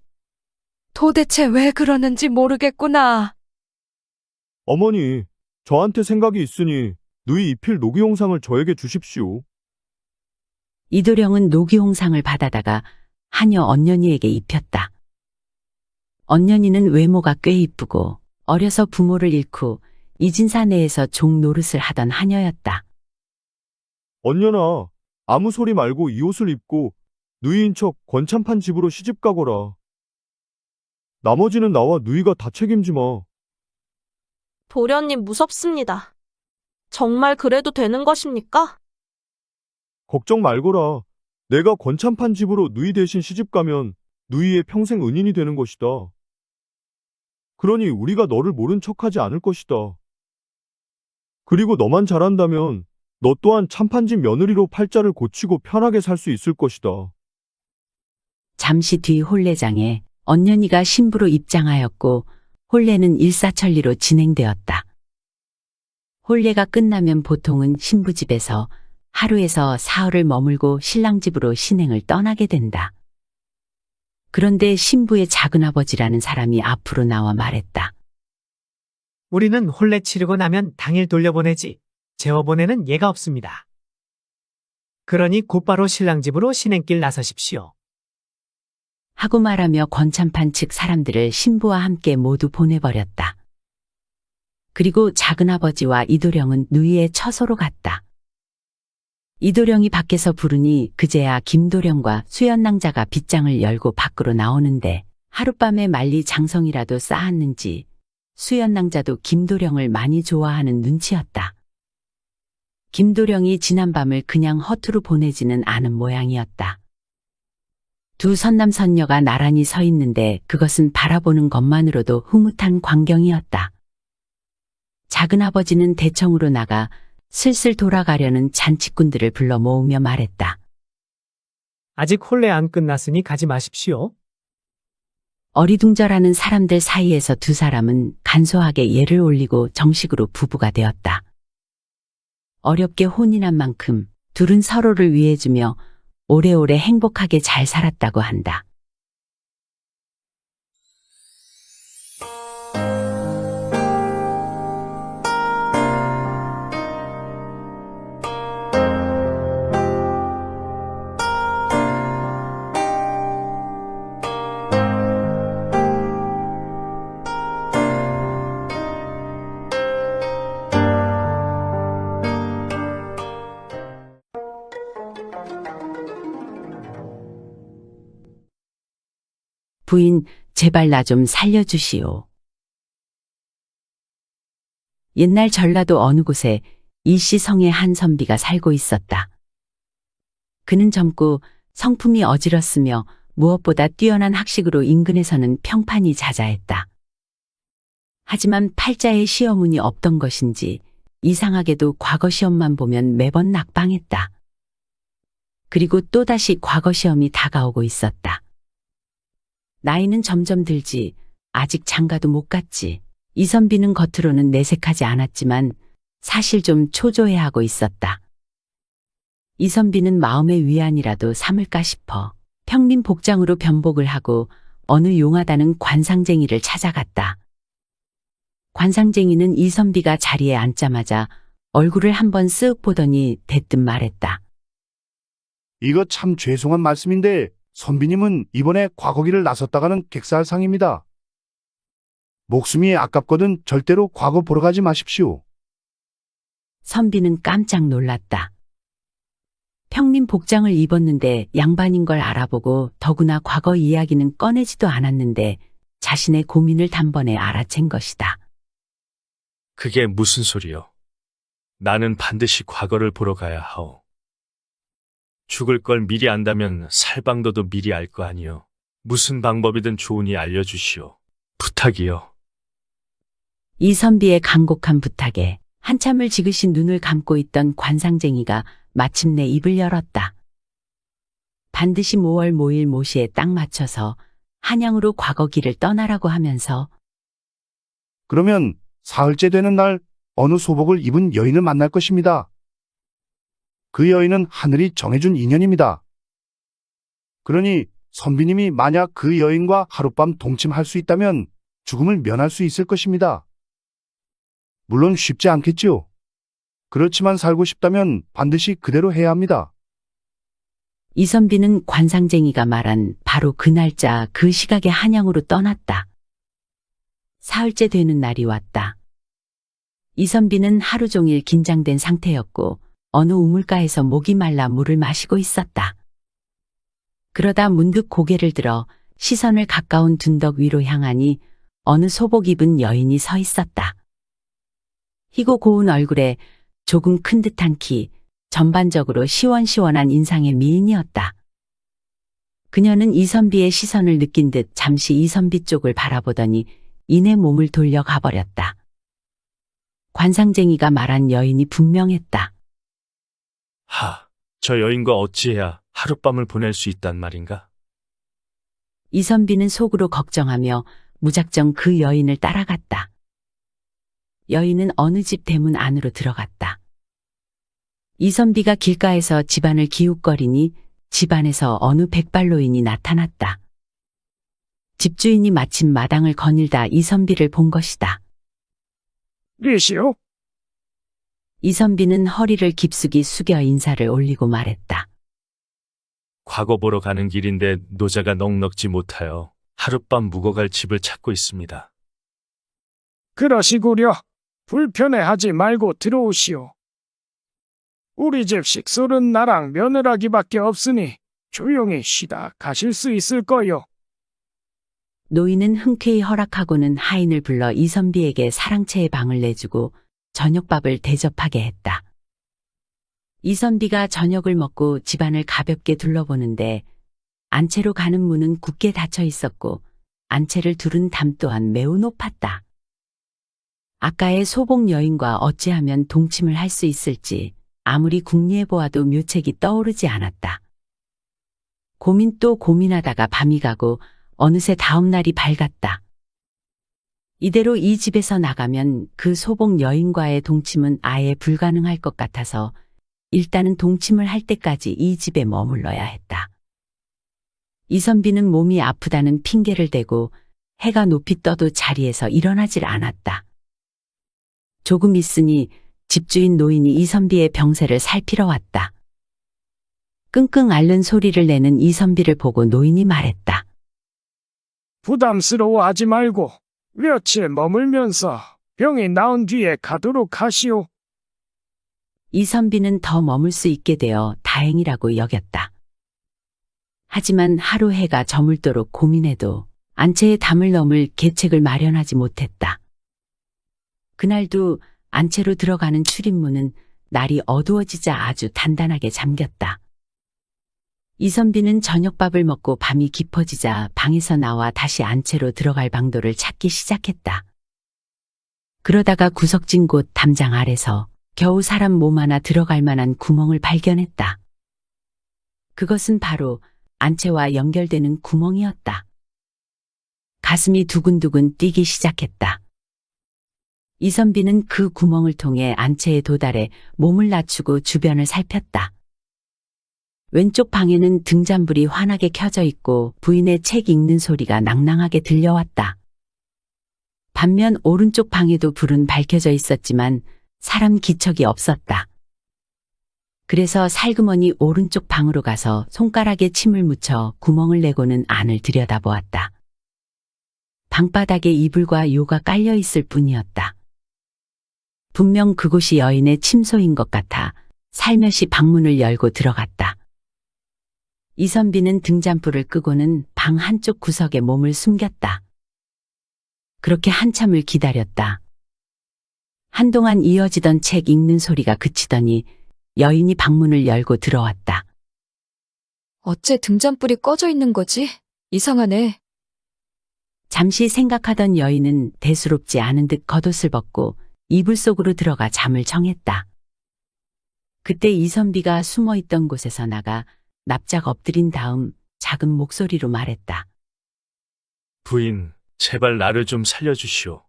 Speaker 3: 도대체 왜 그러는지 모르겠구나.
Speaker 8: 어머니, 저한테 생각이 있으니 누이 입힐 노기홍상을 저에게 주십시오.
Speaker 1: 이도령은 노기홍상을 받아다가 하녀 언년이에게 입혔다. 언년이는 외모가 꽤 이쁘고 어려서 부모를 잃고 이진사 내에서 종 노릇을 하던 하녀였다.
Speaker 8: 언년아, 아무 소리 말고 이 옷을 입고 누이인 척 권참판 집으로 시집 가거라. 나머지는 나와 누이가 다 책임지 마.
Speaker 12: 도련님 무섭습니다. 정말 그래도 되는 것입니까?
Speaker 8: 걱정 말거라. 내가 권참판 집으로 누이 대신 시집 가면 누이의 평생 은인이 되는 것이다. 그러니 우리가 너를 모른 척하지 않을 것이다. 그리고 너만 잘한다면 너 또한 참판집 며느리로 팔자를 고치고 편하게 살 수 있을 것이다.
Speaker 1: 잠시 뒤 혼례장에 언년이가 신부로 입장하였고 혼례는 일사천리로 진행되었다. 혼례가 끝나면 보통은 신부 집에서 하루에서 사흘을 머물고 신랑 집으로 신행을 떠나게 된다. 그런데 신부의 작은아버지라는 사람이 앞으로 나와 말했다.
Speaker 13: 우리는 혼례 치르고 나면 당일 돌려보내지. 재워보내는 예가 없습니다. 그러니 곧바로 신랑 집으로 신행길 나서십시오.
Speaker 1: 하고 말하며 권찬판 측 사람들을 신부와 함께 모두 보내버렸다. 그리고 작은아버지와 이도령은 누이의 처소로 갔다. 이도령이 밖에서 부르니 그제야 김도령과 수연낭자가 빗장을 열고 밖으로 나오는데 하룻밤에 만리 장성이라도 쌓았는지 수연낭자도 김도령을 많이 좋아하는 눈치였다. 김도령이 지난밤을 그냥 허투루 보내지는 않은 모양이었다. 두 선남선녀가 나란히 서 있는데 그것은 바라보는 것만으로도 흐뭇한 광경이었다. 작은아버지는 대청으로 나가 슬슬 돌아가려는 잔치꾼들을 불러 모으며 말했다.
Speaker 13: 아직 혼례 안 끝났으니 가지 마십시오.
Speaker 1: 어리둥절하는 사람들 사이에서 두 사람은 간소하게 예를 올리고 정식으로 부부가 되었다. 어렵게 혼인한 만큼 둘은 서로를 위해주며 오래오래 행복하게 잘 살았다고 한다. 부인, 제발 나 좀 살려주시오. 옛날 전라도 어느 곳에 이씨 성의 한 선비가 살고 있었다. 그는 젊고 성품이 어지럽으며 무엇보다 뛰어난 학식으로 인근에서는 평판이 자자했다. 하지만 팔자에 시험운이 없던 것인지 이상하게도 과거 시험만 보면 매번 낙방했다. 그리고 또다시 과거 시험이 다가오고 있었다. 나이는 점점 들지 아직 장가도 못 갔지. 이선비는 겉으로는 내색하지 않았지만 사실 좀 초조해하고 있었다. 이선비는 마음의 위안이라도 삼을까 싶어 평림 복장으로 변복을 하고 어느 용하다는 관상쟁이를 찾아갔다. 관상쟁이는 이선비가 자리에 앉자마자 얼굴을 한번 쓱 보더니 대뜸 말했다.
Speaker 7: 이거 참 죄송한 말씀인데 선비님은 이번에 과거기를 나섰다가는 객살상입니다. 목숨이 아깝거든 절대로 과거 보러 가지 마십시오.
Speaker 1: 선비는 깜짝 놀랐다. 평림 복장을 입었는데 양반인 걸 알아보고 더구나 과거 이야기는 꺼내지도 않았는데 자신의 고민을 단번에 알아챈 것이다.
Speaker 2: 그게 무슨 소리요? 나는 반드시 과거를 보러 가야 하오. 죽을 걸 미리 안다면 살 방도도 미리 알 거 아니요. 무슨 방법이든 좋으니 알려주시오. 부탁이요.
Speaker 1: 이선비의 간곡한 부탁에 한참을 지그시 눈을 감고 있던 관상쟁이가 마침내 입을 열었다. 반드시 모월 모일 모시에 딱 맞춰서 한양으로 과거기를 떠나라고 하면서
Speaker 7: 그러면 사흘째 되는 날 어느 소복을 입은 여인을 만날 것입니다. 그 여인은 하늘이 정해준 인연입니다. 그러니 선비님이 만약 그 여인과 하룻밤 동침할 수 있다면 죽음을 면할 수 있을 것입니다. 물론 쉽지 않겠지요. 그렇지만 살고 싶다면 반드시 그대로 해야 합니다.
Speaker 1: 이선비는 관상쟁이가 말한 바로 그 날짜 그 시각에 한양으로 떠났다. 사흘째 되는 날이 왔다. 이선비는 하루 종일 긴장된 상태였고 어느 우물가에서 목이 말라 물을 마시고 있었다. 그러다 문득 고개를 들어 시선을 가까운 둔덕 위로 향하니 어느 소복 입은 여인이 서 있었다. 희고 고운 얼굴에 조금 큰 듯한 키, 전반적으로 시원시원한 인상의 미인이었다. 그녀는 이선비의 시선을 느낀 듯 잠시 이선비 쪽을 바라보더니 이내 몸을 돌려 가버렸다. 관상쟁이가 말한 여인이 분명했다.
Speaker 2: 저 여인과 어찌해야 하룻밤을 보낼 수 있단 말인가?
Speaker 1: 이선비는 속으로 걱정하며 무작정 그 여인을 따라갔다. 여인은 어느 집 대문 안으로 들어갔다. 이선비가 길가에서 집안을 기웃거리니 집안에서 어느 백발노인이 나타났다. 집주인이 마침 마당을 거닐다 이선비를 본 것이다.
Speaker 5: 계시오?
Speaker 1: 이선비는 허리를 깊숙이 숙여 인사를 올리고 말했다.
Speaker 2: 과거 보러 가는 길인데 노자가 넉넉지 못하여 하룻밤 묵어갈 집을 찾고 있습니다.
Speaker 5: 그러시구려. 불편해하지 말고 들어오시오. 우리 집 식솔은 나랑 며느라기밖에 없으니 조용히 쉬다 가실 수 있을 거요.
Speaker 1: 노인은 흔쾌히 허락하고는 하인을 불러 이선비에게 사랑채의 방을 내주고 저녁밥을 대접하게 했다. 이선비가 저녁을 먹고 집안을 가볍게 둘러보는데 안채로 가는 문은 굳게 닫혀 있었고 안채를 두른 담 또한 매우 높았다. 아까의 소복 여인과 어찌하면 동침을 할 수 있을지 아무리 궁리해 보아도 묘책이 떠오르지 않았다. 고민 또 고민하다가 밤이 가고 어느새 다음 날이 밝았다. 이대로 이 집에서 나가면 그 소복 여인과의 동침은 아예 불가능할 것 같아서 일단은 동침을 할 때까지 이 집에 머물러야 했다. 이선비는 몸이 아프다는 핑계를 대고 해가 높이 떠도 자리에서 일어나질 않았다. 조금 있으니 집주인 노인이 이선비의 병세를 살피러 왔다. 끙끙 앓는 소리를 내는 이선비를 보고 노인이 말했다.
Speaker 5: 부담스러워하지 말고 며칠 머물면서 병이 나은 뒤에 가도록 하시오.
Speaker 1: 이선비는 더 머물 수 있게 되어 다행이라고 여겼다. 하지만 하루 해가 저물도록 고민해도 안채의 담을 넘을 계책을 마련하지 못했다. 그날도 안채로 들어가는 출입문은 날이 어두워지자 아주 단단하게 잠겼다. 이선비는 저녁밥을 먹고 밤이 깊어지자 방에서 나와 다시 안채로 들어갈 방도를 찾기 시작했다. 그러다가 구석진 곳 담장 아래서 겨우 사람 몸 하나 들어갈 만한 구멍을 발견했다. 그것은 바로 안채와 연결되는 구멍이었다. 가슴이 두근두근 뛰기 시작했다. 이선비는 그 구멍을 통해 안채에 도달해 몸을 낮추고 주변을 살폈다. 왼쪽 방에는 등잔불이 환하게 켜져 있고 부인의 책 읽는 소리가 낭낭하게 들려왔다. 반면 오른쪽 방에도 불은 밝혀져 있었지만 사람 기척이 없었다. 그래서 살그머니 오른쪽 방으로 가서 손가락에 침을 묻혀 구멍을 내고는 안을 들여다보았다. 방바닥에 이불과 요가 깔려 있을 뿐이었다. 분명 그곳이 여인의 침소인 것 같아 살며시 방문을 열고 들어갔다. 이선비는 등잔불을 끄고는 방 한쪽 구석에 몸을 숨겼다. 그렇게 한참을 기다렸다. 한동안 이어지던 책 읽는 소리가 그치더니 여인이 방문을 열고 들어왔다.
Speaker 3: 어째 등잔불이 꺼져 있는 거지? 이상하네.
Speaker 1: 잠시 생각하던 여인은 대수롭지 않은 듯 겉옷을 벗고 이불 속으로 들어가 잠을 청했다. 그때 이선비가 숨어있던 곳에서 나가 납작 엎드린 다음 작은 목소리로 말했다.
Speaker 2: 부인, 제발 나를 좀 살려주시오.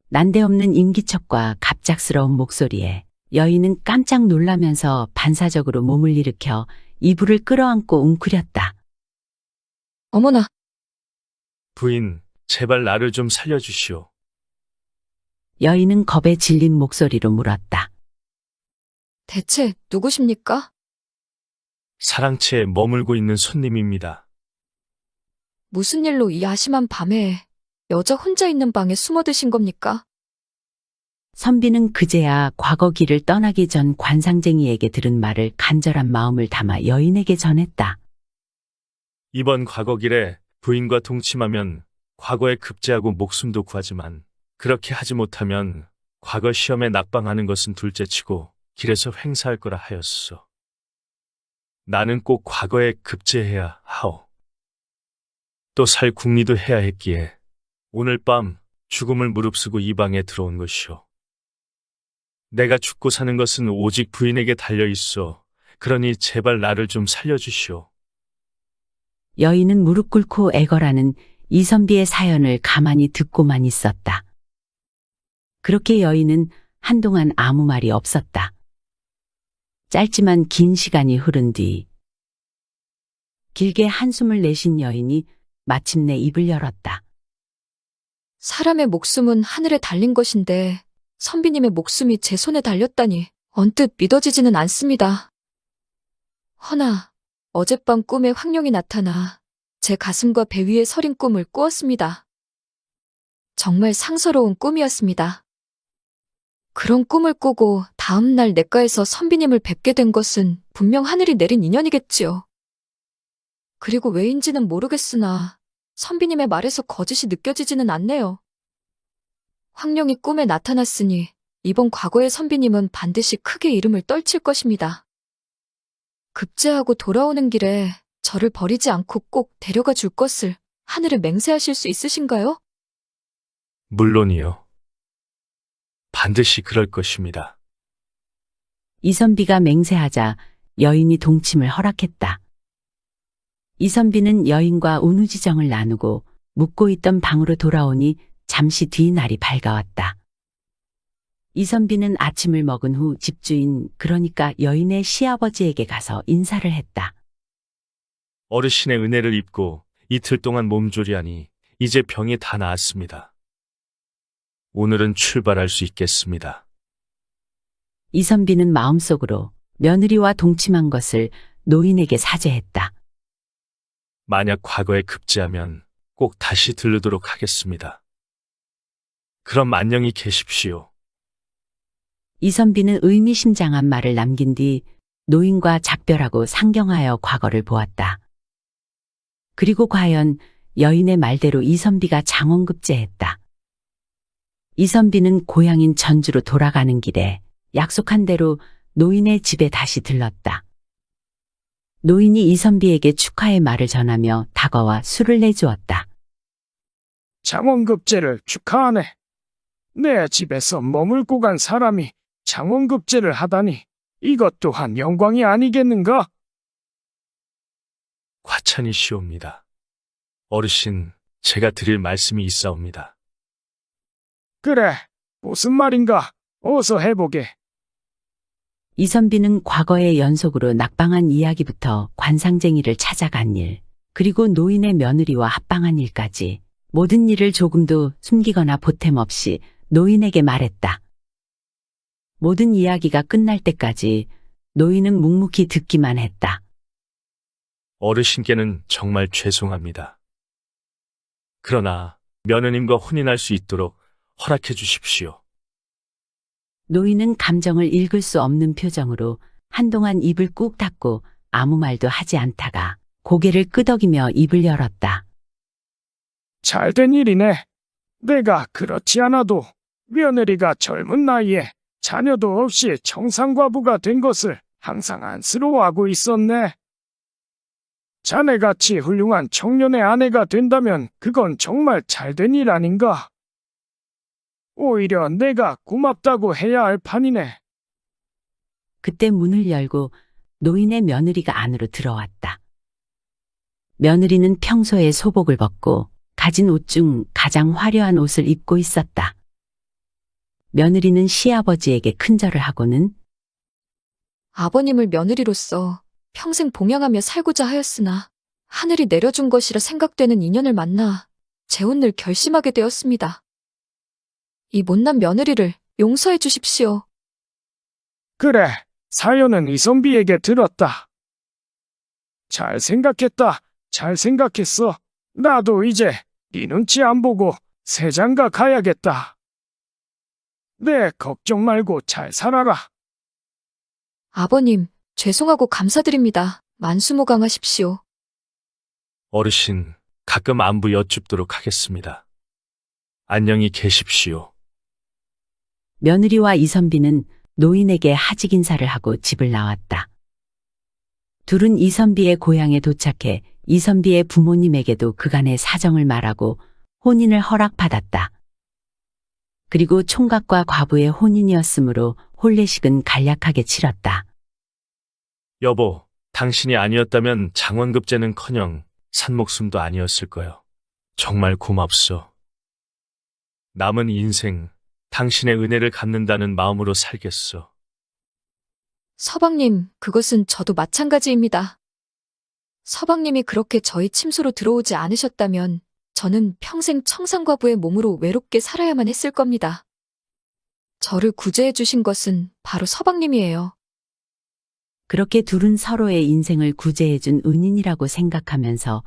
Speaker 1: 난데없는 임기척과 갑작스러운 목소리에 여인은 깜짝 놀라면서 반사적으로 몸을 일으켜 이불을 끌어안고 웅크렸다.
Speaker 3: 어머나,
Speaker 2: 부인, 제발 나를 좀 살려주시오.
Speaker 1: 여인은 겁에 질린 목소리로 물었다.
Speaker 3: 대체 누구십니까?
Speaker 2: 사랑채에 머물고 있는 손님입니다.
Speaker 3: 무슨 일로 이 야심한 밤에 여자 혼자 있는 방에 숨어드신 겁니까?
Speaker 1: 선비는 그제야 과거 길을 떠나기 전 관상쟁이에게 들은 말을 간절한 마음을 담아 여인에게 전했다.
Speaker 2: 이번 과거 길에 부인과 동침하면 과거에 급제하고 목숨도 구하지만 그렇게 하지 못하면 과거 시험에 낙방하는 것은 둘째치고 길에서 횡사할 거라 하였소. 나는 꼭 과거에 급제해야 하오. 또 살 궁리도 해야 했기에 오늘 밤 죽음을 무릅쓰고 이 방에 들어온 것이오. 내가 죽고 사는 것은 오직 부인에게 달려 있어. 그러니 제발 나를 좀 살려주시오.
Speaker 1: 여인은 무릎 꿇고 애걸하는 이선비의 사연을 가만히 듣고만 있었다. 그렇게 여인은 한동안 아무 말이 없었다. 짧지만 긴 시간이 흐른 뒤 길게 한숨을 내쉰 여인이 마침내 입을 열었다.
Speaker 3: 사람의 목숨은 하늘에 달린 것인데 선비님의 목숨이 제 손에 달렸다니 언뜻 믿어지지는 않습니다. 허나 어젯밤 꿈에 황룡이 나타나 제 가슴과 배 위에 서린 꿈을 꾸었습니다. 정말 상서로운 꿈이었습니다. 그런 꿈을 꾸고 다음 날 냇가에서 선비님을 뵙게 된 것은 분명 하늘이 내린 인연이겠지요. 그리고 왜인지는 모르겠으나 선비님의 말에서 거짓이 느껴지지는 않네요. 황룡이 꿈에 나타났으니 이번 과거의 선비님은 반드시 크게 이름을 떨칠 것입니다. 급제하고 돌아오는 길에 저를 버리지 않고 꼭 데려가 줄 것을 하늘에 맹세하실 수 있으신가요?
Speaker 2: 물론이요. 반드시 그럴 것입니다.
Speaker 1: 이선비가 맹세하자 여인이 동침을 허락했다. 이선비는 여인과 운우지정을 나누고 묵고 있던 방으로 돌아오니 잠시 뒤 날이 밝아왔다. 이선비는 아침을 먹은 후 집주인, 그러니까 여인의 시아버지에게 가서 인사를 했다.
Speaker 2: 어르신의 은혜를 입고 이틀 동안 몸조리하니 이제 병이 다 나았습니다. 오늘은 출발할 수 있겠습니다.
Speaker 1: 이선비는 마음속으로 며느리와 동침한 것을 노인에게 사죄했다.
Speaker 2: 만약 과거에 급제하면 꼭 다시 들르도록 하겠습니다. 그럼 안녕히 계십시오.
Speaker 1: 이선비는 의미심장한 말을 남긴 뒤 노인과 작별하고 상경하여 과거를 보았다. 그리고 과연 여인의 말대로 이선비가 장원급제했다. 이선비는 고향인 전주로 돌아가는 길에 약속한 대로 노인의 집에 다시 들렀다. 노인이 이선비에게 축하의 말을 전하며 다가와 술을 내주었다.
Speaker 5: 장원급제를 축하하네. 내 집에서 머물고 간 사람이 장원급제를 하다니 이것 또한 영광이 아니겠는가?
Speaker 2: 과찬이시옵니다. 어르신, 제가 드릴 말씀이 있사옵니다.
Speaker 5: 그래, 무슨 말인가? 어서 해보게.
Speaker 1: 이선비는 과거의 연속으로 낙방한 이야기부터 관상쟁이를 찾아간 일, 그리고 노인의 며느리와 합방한 일까지 모든 일을 조금도 숨기거나 보탬 없이 노인에게 말했다. 모든 이야기가 끝날 때까지 노인은 묵묵히 듣기만 했다.
Speaker 2: 어르신께는 정말 죄송합니다. 그러나 며느님과 혼인할 수 있도록 허락해 주십시오.
Speaker 1: 노인은 감정을 읽을 수 없는 표정으로 한동안 입을 꾹 닫고 아무 말도 하지 않다가 고개를 끄덕이며 입을 열었다.
Speaker 5: 잘된 일이네. 내가 그렇지 않아도 며느리가 젊은 나이에 자녀도 없이 청산과부가 된 것을 항상 안쓰러워하고 있었네. 자네같이 훌륭한 청년의 아내가 된다면 그건 정말 잘된 일 아닌가? 오히려 내가 고맙다고 해야 할 판이네.
Speaker 1: 그때 문을 열고 노인의 며느리가 안으로 들어왔다. 며느리는 평소에 소복을 벗고 가진 옷 중 가장 화려한 옷을 입고 있었다. 며느리는 시아버지에게 큰절을 하고는
Speaker 3: 아버님을 며느리로서 평생 봉양하며 살고자 하였으나 하늘이 내려준 것이라 생각되는 인연을 만나 재혼을 결심하게 되었습니다. 이 못난 며느리를 용서해 주십시오.
Speaker 5: 그래, 사연은 이선비에게 들었다. 잘 생각했다. 잘 생각했어. 나도 이제 네 눈치 안 보고 새장가 가야겠다. 네, 걱정 말고 잘 살아라.
Speaker 3: 아버님, 죄송하고 감사드립니다. 만수무강하십시오.
Speaker 2: 어르신, 가끔 안부 여쭙도록 하겠습니다. 안녕히 계십시오.
Speaker 1: 며느리와 이선비는 노인에게 하직 인사를 하고 집을 나왔다. 둘은 이선비의 고향에 도착해 이선비의 부모님에게도 그간의 사정을 말하고 혼인을 허락받았다. 그리고 총각과 과부의 혼인이었으므로 혼례식은 간략하게 치렀다.
Speaker 2: 여보, 당신이 아니었다면 장원급제는커녕 산 목숨도 아니었을 거요. 정말 고맙소. 남은 인생 당신의 은혜를 갚는다는 마음으로 살겠소.
Speaker 3: 서방님, 그것은 저도 마찬가지입니다. 서방님이 그렇게 저희 침소로 들어오지 않으셨다면 저는 평생 청산과부의 몸으로 외롭게 살아야만 했을 겁니다. 저를 구제해 주신 것은 바로 서방님이에요.
Speaker 1: 그렇게 둘은 서로의 인생을 구제해준 은인이라고 생각하면서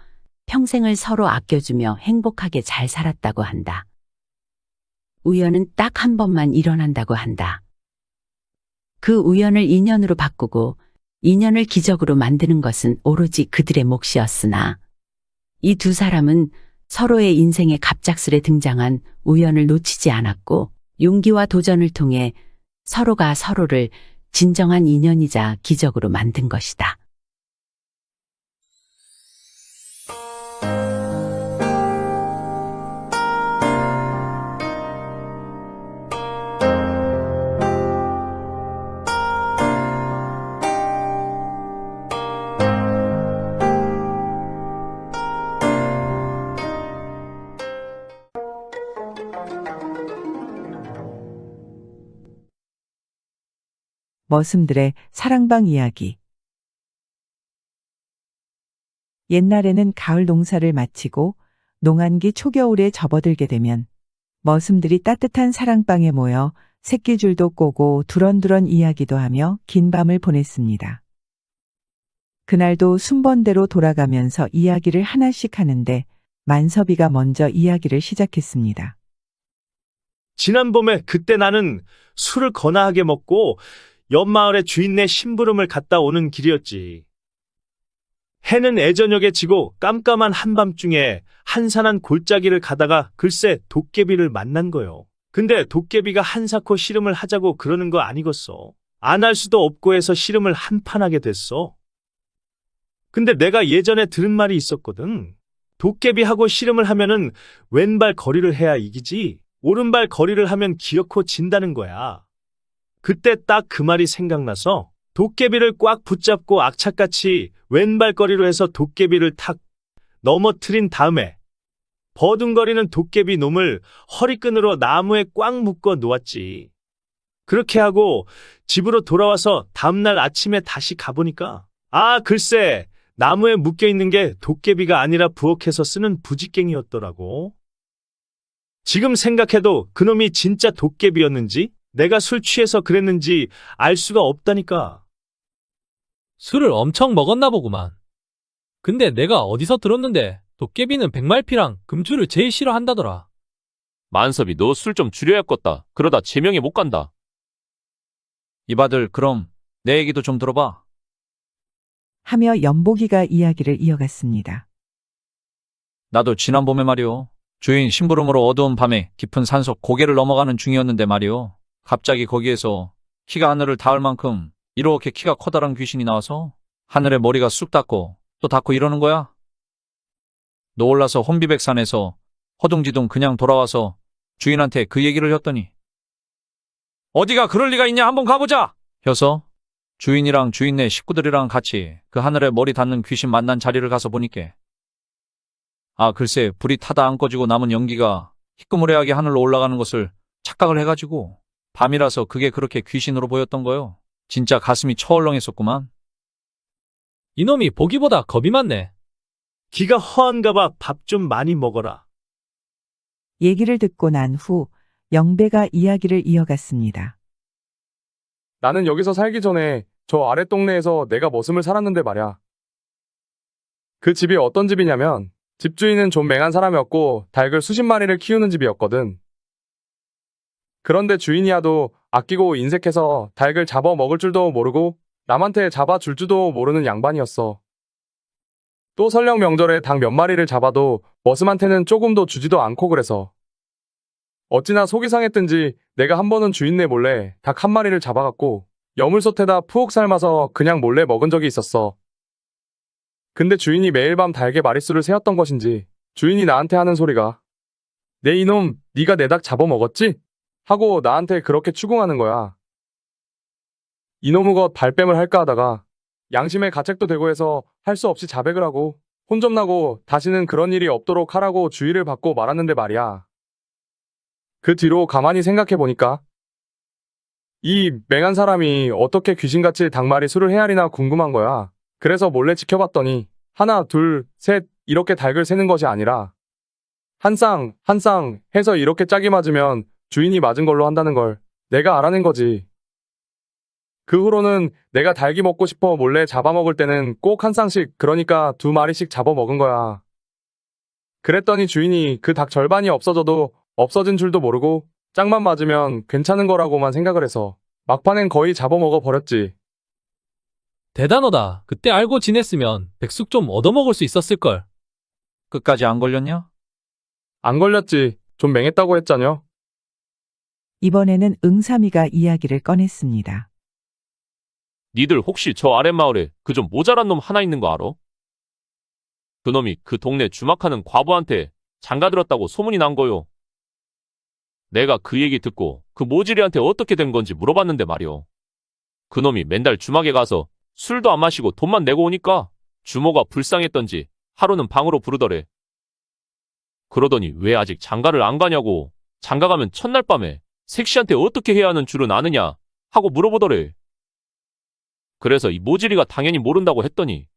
Speaker 1: 평생을 서로 아껴주며 행복하게 잘 살았다고 한다. 우연은 딱 한 번만 일어난다고 한다. 그 우연을 인연으로 바꾸고 인연을 기적으로 만드는 것은 오로지 그들의 몫이었으나 이 두 사람은 서로의 인생에 갑작스레 등장한 우연을 놓치지 않았고 용기와 도전을 통해 서로가 서로를 진정한 인연이자 기적으로 만든 것이다.
Speaker 14: 머슴들의 사랑방 이야기. 옛날에는 가을 농사를 마치고 농한기 초겨울에 접어들게 되면 머슴들이 따뜻한 사랑방에 모여 새끼줄도 꼬고 두런두런 이야기도 하며 긴 밤을 보냈습니다. 그날도 순번대로 돌아가면서 이야기를 하나씩 하는데 만섭이가 먼저 이야기를 시작했습니다.
Speaker 2: 지난 봄에 그때 나는 술을 거나하게 먹고 옆 마을의 주인네 심부름을 갔다 오는 길이었지. 해는 애저녁에 지고 깜깜한 한밤중에 한산한 골짜기를 가다가 글쎄 도깨비를 만난 거요. 근데 도깨비가 한사코 씨름을 하자고 그러는 거 아니겠어. 안 할 수도 없고 해서 씨름을 한판 하게 됐어. 근데 내가 예전에 들은 말이 있었거든. 도깨비하고 씨름을 하면은 왼발 거리를 해야 이기지 오른발 거리를 하면 기어코 진다는 거야. 그때 딱 그 말이 생각나서 도깨비를 꽉 붙잡고 악착같이 왼발거리로 해서 도깨비를 탁 넘어뜨린 다음에 버둥거리는 도깨비 놈을 허리끈으로 나무에 꽉 묶어 놓았지. 그렇게 하고 집으로 돌아와서 다음날 아침에 다시 가보니까 글쎄 나무에 묶여있는 게 도깨비가 아니라 부엌에서 쓰는 부지깽이였더라고. 지금 생각해도 그놈이 진짜 도깨비였는지 내가 술 취해서 그랬는지 알 수가 없다니까.
Speaker 15: 술을 엄청 먹었나 보구만. 근데 내가 어디서 들었는데 도깨비는 백말피랑 금주를 제일 싫어한다더라.
Speaker 16: 만섭이 너 술 좀 줄여야겠다. 그러다 제명에 못 간다.
Speaker 17: 이봐들 그럼 내 얘기도 좀 들어봐.
Speaker 14: 하며 연복이가 이야기를 이어갔습니다.
Speaker 17: 나도 지난 봄에 말이오. 주인 심부름으로 어두운 밤에 깊은 산속 고개를 넘어가는 중이었는데 말이오. 갑자기 거기에서 키가 하늘을 닿을 만큼 이렇게 키가 커다란 귀신이 나와서 하늘에 머리가 쑥 닿고 또 닿고 이러는 거야. 놀라서 혼비백산에서 허둥지둥 그냥 돌아와서 주인한테 그 얘기를 했더니 어디가 그럴 리가 있냐 한번 가보자 해서 주인이랑 주인네 식구들이랑 같이 그 하늘에 머리 닿는 귀신 만난 자리를 가서 보니까 글쎄 불이 타다 안 꺼지고 남은 연기가 희끄무레하게 하늘로 올라가는 것을 착각을 해가지고 밤이라서 그게 그렇게 귀신으로 보였던 거요. 진짜 가슴이 처얼렁했었구만.
Speaker 15: 이놈이 보기보다 겁이 많네.
Speaker 2: 기가 허한가 봐. 밥 좀 많이 먹어라.
Speaker 14: 얘기를 듣고 난 후 영배가 이야기를 이어갔습니다.
Speaker 18: 나는 여기서 살기 전에 저 아랫 동네에서 내가 머슴을 살았는데 말야. 그 집이 어떤 집이냐면 집주인은 좀 맹한 사람이었고 닭을 수십 마리를 키우는 집이었거든. 그런데 주인이 하도 아끼고 인색해서 닭을 잡아 먹을 줄도 모르고 남한테 잡아줄 줄도 모르는 양반이었어. 또 설령 명절에 닭 몇 마리를 잡아도 머슴한테는 조금도 주지도 않고 그래서 어찌나 속이 상했든지 내가 한 번은 주인네 몰래 닭 한 마리를 잡아갖고 여물솥에다 푹 삶아서 그냥 몰래 먹은 적이 있었어. 근데 주인이 매일 밤 닭의 마릿수를 세었던 것인지 주인이 나한테 하는 소리가 내 이놈 네가 내 닭 잡아먹었지? 하고 나한테 그렇게 추궁하는 거야. 이놈의 것 발뺌을 할까 하다가 양심의 가책도 되고 해서 할 수 없이 자백을 하고 혼 좀 나고 다시는 그런 일이 없도록 하라고 주의를 받고 말았는데 말이야. 그 뒤로 가만히 생각해보니까 이 맹한 사람이 어떻게 귀신같이 닭마리 술을 헤아리나 궁금한 거야. 그래서 몰래 지켜봤더니 하나, 둘, 셋 이렇게 닭을 세는 것이 아니라 한 쌍, 한 쌍 해서 이렇게 짝이 맞으면 주인이 맞은 걸로 한다는 걸 내가 알아낸 거지. 그 후로는 내가 닭이 먹고 싶어 몰래 잡아먹을 때는 꼭 한 쌍씩, 그러니까 2마리씩 잡아먹은 거야. 그랬더니 주인이 그 닭 절반이 없어져도 없어진 줄도 모르고 짝만 맞으면 괜찮은 거라고만 생각을 해서 막판엔 거의 잡아먹어 버렸지.
Speaker 15: 대단하다. 그때 알고 지냈으면 백숙 좀 얻어먹을 수 있었을걸.
Speaker 17: 끝까지 안 걸렸냐?
Speaker 18: 안 걸렸지. 좀 맹했다고 했잖여.
Speaker 14: 이번에는 응삼이가 이야기를 꺼냈습니다.
Speaker 16: 니들 혹시 저 아랫마을에 그 좀 모자란 놈 하나 있는 거 알아? 그 놈이 그 동네 주막하는 과부한테 장가들었다고 소문이 난 거요. 내가 그 얘기 듣고 그 모질이한테 어떻게 된 건지 물어봤는데 말이오. 그 놈이 맨날 주막에 가서 술도 안 마시고 돈만 내고 오니까 주모가 불쌍했던지 하루는 방으로 부르더래. 그러더니 왜 아직 장가를 안 가냐고, 장가 가면 첫날 밤에 색시한테 어떻게 해야 하는 줄은 아느냐 하고 물어보더래. 그래서 이 모질이가 당연히 모른다고 했더니,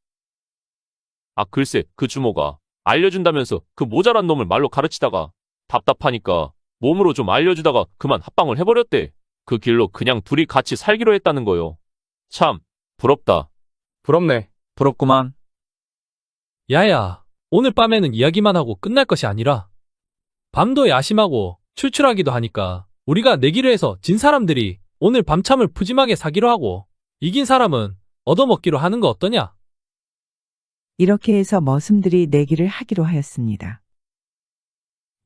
Speaker 16: 아 글쎄 그 주모가 알려준다면서 그 모자란 놈을 말로 가르치다가 답답하니까 몸으로 좀 알려주다가 그만 합방을 해버렸대. 그 길로 그냥 둘이 같이 살기로 했다는 거요. 참 부럽다.
Speaker 18: 부럽네.
Speaker 17: 부럽구만.
Speaker 15: 야야, 오늘 밤에는 이야기만 하고 끝날 것이 아니라 밤도 야심하고 출출하기도 하니까 우리가 내기를 해서 진 사람들이 오늘 밤참을 푸짐하게 사기로 하고 이긴 사람은 얻어먹기로 하는 거 어떠냐?
Speaker 14: 이렇게 해서 머슴들이 내기를 하기로 하였습니다.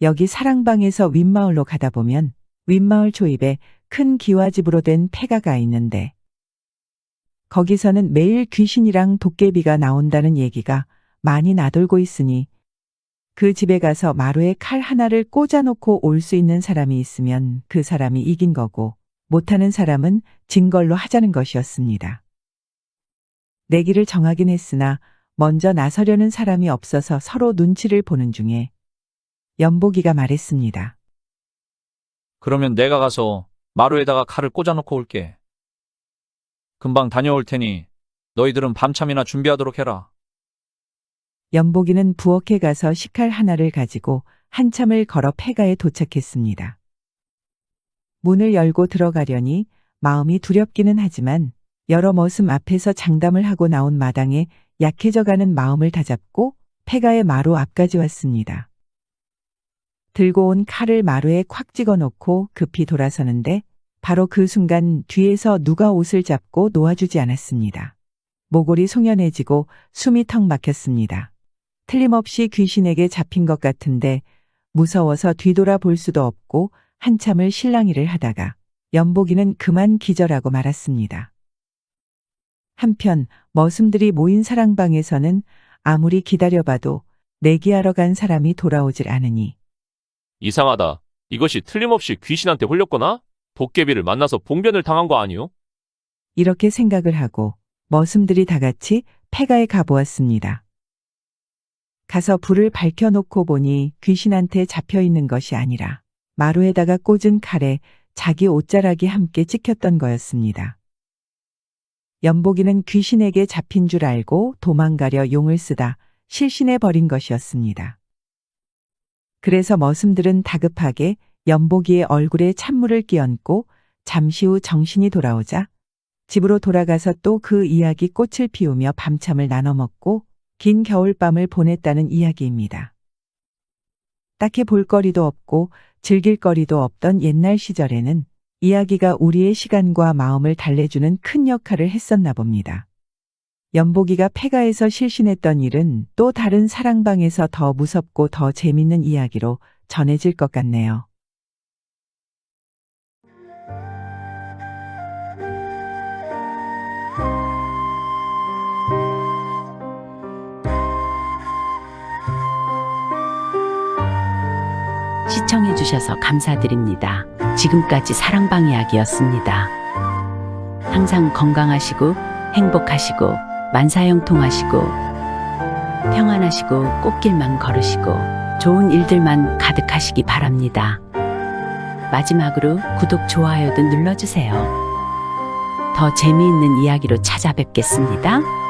Speaker 14: 여기 사랑방에서 윗마을로 가다 보면 윗마을 초입에 큰 기와집으로 된 폐가가 있는데 거기서는 매일 귀신이랑 도깨비가 나온다는 얘기가 많이 나돌고 있으니 그 집에 가서 마루에 칼 하나를 꽂아놓고 올 수 있는 사람이 있으면 그 사람이 이긴 거고 못하는 사람은 진 걸로 하자는 것이었습니다. 내기를 정하긴 했으나 먼저 나서려는 사람이 없어서 서로 눈치를 보는 중에 연복이가 말했습니다.
Speaker 17: 그러면 내가 가서 마루에다가 칼을 꽂아놓고 올게. 금방 다녀올 테니 너희들은 밤참이나 준비하도록 해라.
Speaker 14: 연복이는 부엌에 가서 식칼 하나를 가지고 한참을 걸어 폐가에 도착했습니다. 문을 열고 들어가려니 마음이 두렵기는 하지만 여러 머슴 앞에서 장담을 하고 나온 마당에 약해져가는 마음을 다잡고 폐가의 마루 앞까지 왔습니다. 들고 온 칼을 마루에 콱 찍어놓고 급히 돌아서는데 바로 그 순간 뒤에서 누가 옷을 잡고 놓아주지 않았습니다. 모골이 송연해지고 숨이 턱 막혔습니다. 틀림없이 귀신에게 잡힌 것 같은데 무서워서 뒤돌아 볼 수도 없고 한참을 실랑이를 하다가 연복이는 그만 기절하고 말았습니다. 한편 머슴들이 모인 사랑방에서는 아무리 기다려봐도 내기하러 간 사람이 돌아오질 않으니
Speaker 16: 이상하다. 이것이 틀림없이 귀신한테 홀렸거나 도깨비를 만나서 봉변을 당한 거 아니오?
Speaker 14: 이렇게 생각을 하고 머슴들이 다 같이 폐가에 가보았습니다. 가서 불을 밝혀놓고 보니 귀신한테 잡혀있는 것이 아니라 마루에다가 꽂은 칼에 자기 옷자락이 함께 찍혔던 거였습니다. 연복이는 귀신에게 잡힌 줄 알고 도망가려 용을 쓰다 실신해 버린 것이었습니다. 그래서 머슴들은 다급하게 연복이의 얼굴에 찬물을 끼얹고 잠시 후 정신이 돌아오자 집으로 돌아가서 또 그 이야기 꽃을 피우며 밤참을 나눠 먹고 긴 겨울밤을 보냈다는 이야기입니다. 딱히 볼거리도 없고 즐길거리도 없던 옛날 시절에는 이야기가 우리의 시간과 마음을 달래주는 큰 역할을 했었나 봅니다. 연복이가 폐가에서 실신했던 일은 또 다른 사랑방에서 더 무섭고 더 재밌는 이야기로 전해질 것 같네요.
Speaker 1: 시청해주셔서 감사드립니다. 지금까지 사랑방 이야기였습니다. 항상 건강하시고 행복하시고 만사형통하시고 평안하시고 꽃길만 걸으시고 좋은 일들만 가득하시기 바랍니다. 마지막으로 구독, 좋아요도 눌러주세요. 더 재미있는 이야기로 찾아뵙겠습니다.